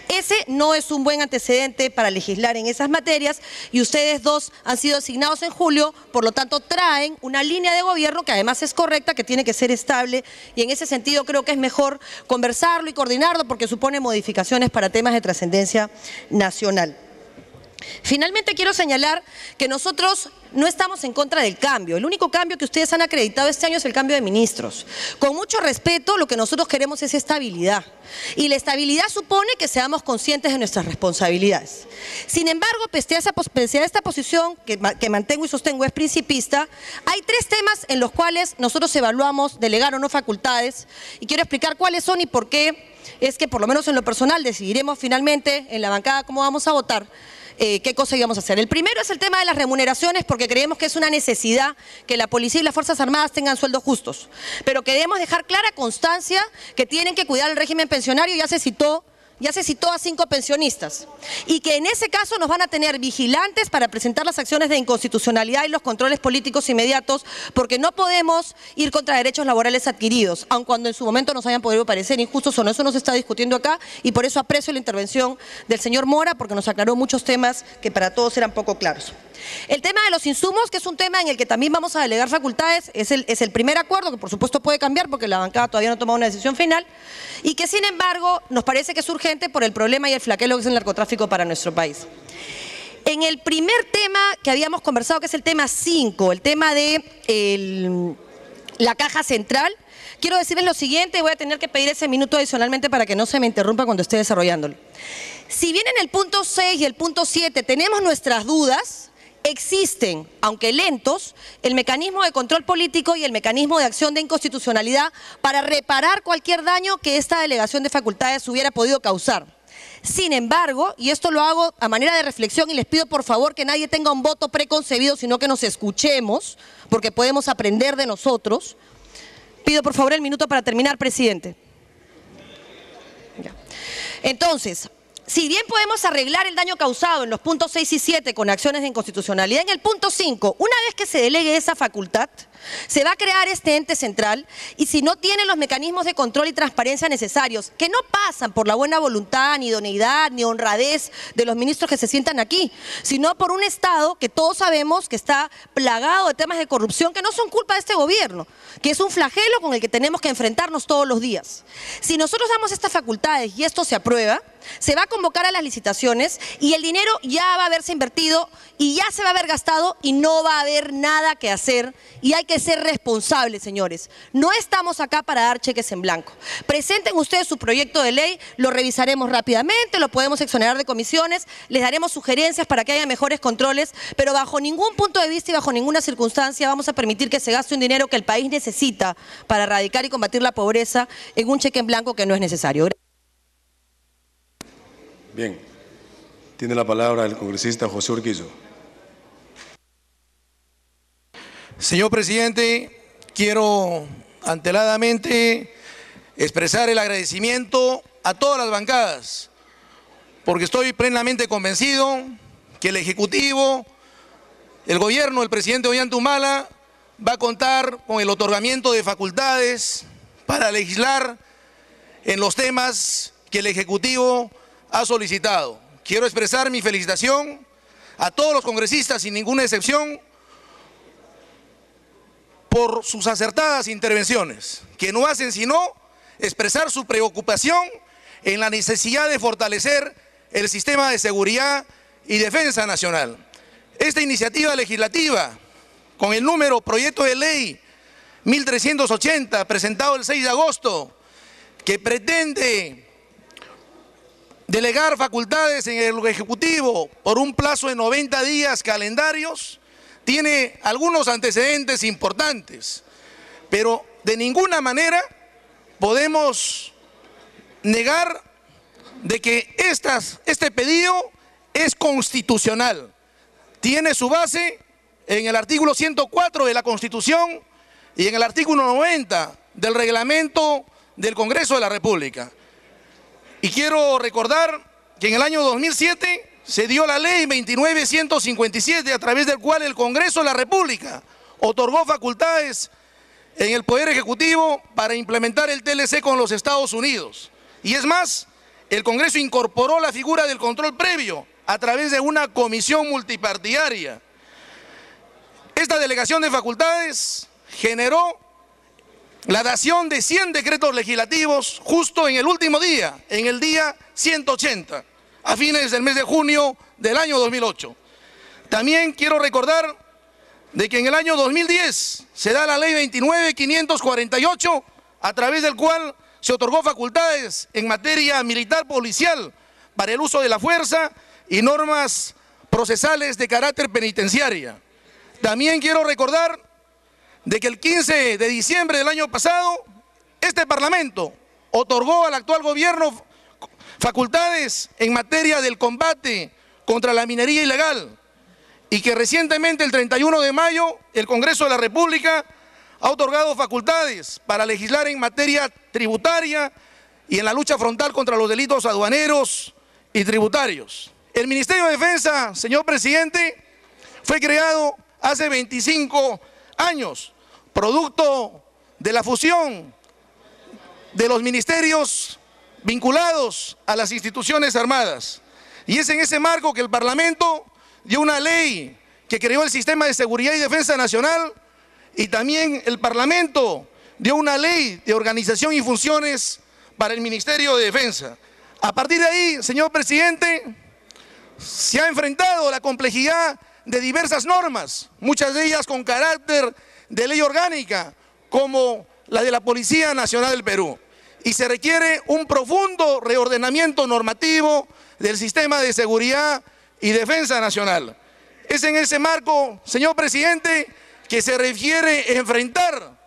Ese no es un buen antecedente para legislar en esas materias y ustedes dos han sido asignados en julio, por lo tanto traen una línea de gobierno que además es correcta, que tiene que ser estable y en ese sentido creo que es mejor conversarlo y coordinarlo porque supone modificaciones para temas de trascendencia nacional. Finalmente quiero señalar que nosotros no estamos en contra del cambio. El único cambio que ustedes han acreditado este año es el cambio de ministros. Con mucho respeto, lo que nosotros queremos es estabilidad. Y la estabilidad supone que seamos conscientes de nuestras responsabilidades. Sin embargo, pese a esta posición que mantengo y sostengo es principista, hay tres temas en los cuales nosotros evaluamos delegar o no facultades y quiero explicar cuáles son y por qué es que por lo menos en lo personal decidiremos finalmente en la bancada cómo vamos a votar. ¿Qué cosa íbamos a hacer? El primero es el tema de las remuneraciones porque creemos que es una necesidad que la policía y las Fuerzas Armadas tengan sueldos justos, pero queremos dejar clara constancia que tienen que cuidar el régimen pensionario, ya se citó a 5 pensionistas y que en ese caso nos van a tener vigilantes para presentar las acciones de inconstitucionalidad y los controles políticos inmediatos porque no podemos ir contra derechos laborales adquiridos, aun cuando en su momento nos hayan podido parecer injustos o no, eso no se está discutiendo acá y por eso aprecio la intervención del señor Mora porque nos aclaró muchos temas que para todos eran poco claros. El tema de los insumos, que es un tema en el que también vamos a delegar facultades, es el primer acuerdo, que por supuesto puede cambiar porque la bancada todavía no ha tomado una decisión final, y que sin embargo nos parece que es urgente por el problema y el flaqueo que es el narcotráfico para nuestro país. En el primer tema que habíamos conversado, que es el tema 5, el tema de la caja central, quiero decirles lo siguiente, voy a tener que pedir ese minuto adicionalmente para que no se me interrumpa cuando esté desarrollándolo. Si bien en el punto 6 y el punto 7 tenemos nuestras dudas, existen, aunque lentos, el mecanismo de control político y el mecanismo de acción de inconstitucionalidad para reparar cualquier daño que esta delegación de facultades hubiera podido causar. Sin embargo, y esto lo hago a manera de reflexión y les pido por favor que nadie tenga un voto preconcebido, sino que nos escuchemos, porque podemos aprender de nosotros. Pido por favor el minuto para terminar, presidente. Entonces, si bien podemos arreglar el daño causado en los puntos 6 y 7 con acciones de inconstitucionalidad, en el punto 5, una vez que se delegue esa facultad, se va a crear este ente central y si no tiene los mecanismos de control y transparencia necesarios, que no pasan por la buena voluntad, ni idoneidad, ni honradez de los ministros que se sientan aquí, sino por un Estado que todos sabemos que está plagado de temas de corrupción que no son culpa de este gobierno, que es un flagelo con el que tenemos que enfrentarnos todos los días. Si nosotros damos estas facultades y esto se aprueba, se va a convocar a las licitaciones y el dinero ya va a haberse invertido y ya se va a haber gastado y no va a haber nada que hacer y hay que ser responsables, señores. No estamos acá para dar cheques en blanco. Presenten ustedes su proyecto de ley, lo revisaremos rápidamente, lo podemos exonerar de comisiones, les daremos sugerencias para que haya mejores controles, pero bajo ningún punto de vista y bajo ninguna circunstancia vamos a permitir que se gaste un dinero que el país necesita para erradicar y combatir la pobreza en un cheque en blanco que no es necesario. Bien, tiene la palabra el congresista José Urquizo. Señor presidente, quiero anteladamente expresar el agradecimiento a todas las bancadas, porque estoy plenamente convencido que el Ejecutivo, el gobierno del presidente Ollanta Humala va a contar con el otorgamiento de facultades para legislar en los temas que el Ejecutivo ha solicitado. Quiero expresar mi felicitación a todos los congresistas, sin ninguna excepción, por sus acertadas intervenciones, que no hacen sino expresar su preocupación en la necesidad de fortalecer el sistema de seguridad y defensa nacional. Esta iniciativa legislativa, con el número proyecto de ley 1380, presentado el 6 de agosto, que pretende delegar facultades en el Ejecutivo por un plazo de 90 días calendarios, tiene algunos antecedentes importantes, pero de ninguna manera podemos negar de que este pedido es constitucional. Tiene su base en el artículo 104 de la Constitución, y en el artículo 90 del reglamento del Congreso de la República. Y quiero recordar que en el año 2007 se dio la ley 29.157, a través del cual el Congreso de la República otorgó facultades en el Poder Ejecutivo para implementar el TLC con los Estados Unidos. Y es más, el Congreso incorporó la figura del control previo a través de una comisión multipartidaria. Esta delegación de facultades generó la dación de 100 decretos legislativos justo en el último día, en el día 180, a fines del mes de junio del año 2008. También quiero recordar de que en el año 2010 se da la ley 29.548, a través del cual se otorgó facultades en materia militar policial para el uso de la fuerza y normas procesales de carácter penitenciaria. También quiero recordar de que el 15 de diciembre del año pasado, este Parlamento otorgó al actual gobierno facultades en materia del combate contra la minería ilegal, y que recientemente, el 31 de mayo, el Congreso de la República ha otorgado facultades para legislar en materia tributaria y en la lucha frontal contra los delitos aduaneros y tributarios. El Ministerio de Defensa, señor presidente, fue creado hace 25 años, producto de la fusión de los ministerios vinculados a las instituciones armadas. Y es en ese marco que el Parlamento dio una ley que creó el Sistema de Seguridad y Defensa Nacional, y también el Parlamento dio una ley de organización y funciones para el Ministerio de Defensa. A partir de ahí, señor presidente, se ha enfrentado la complejidad de diversas normas, muchas de ellas con carácter de ley orgánica, como la de la Policía Nacional del Perú. Y se requiere un profundo reordenamiento normativo del sistema de seguridad y defensa nacional. Es en ese marco, señor presidente, que se requiere enfrentar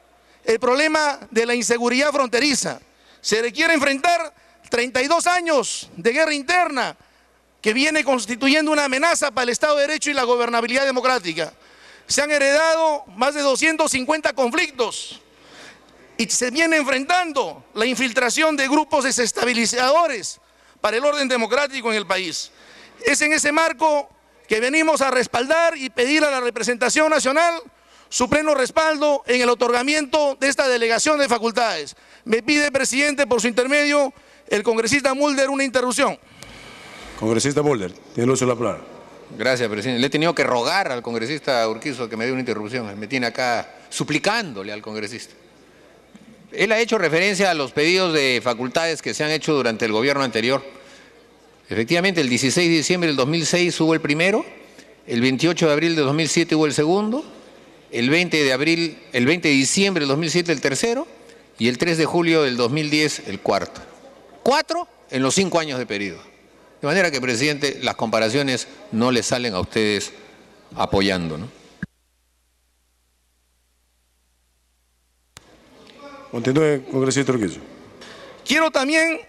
el problema de la inseguridad fronteriza. Se requiere enfrentar 32 años de guerra interna que viene constituyendo una amenaza para el Estado de Derecho y la gobernabilidad democrática. Se han heredado más de 250 conflictos y se viene enfrentando la infiltración de grupos desestabilizadores para el orden democrático en el país. Es en ese marco que venimos a respaldar y pedir a la representación nacional su pleno respaldo en el otorgamiento de esta delegación de facultades. Me pide, presidente, por su intermedio, el congresista Mulder, una interrupción. Congresista Mulder, tiene el uso de la palabra. Gracias, presidente. Le he tenido que rogar al congresista Urquizo que me dé una interrupción. Me tiene acá suplicándole al congresista. Él ha hecho referencia a los pedidos de facultades que se han hecho durante el gobierno anterior. Efectivamente, el 16 de diciembre del 2006 hubo el primero, el 28 de abril de 2007 hubo el segundo, el 20 de diciembre del 2007 el tercero y el 3 de julio del 2010 el cuarto. 4 en los 5 años de periodo. De manera que, presidente, las comparaciones no le salen a ustedes apoyando, ¿no? Continúe, congresista Urquizo. Quiero también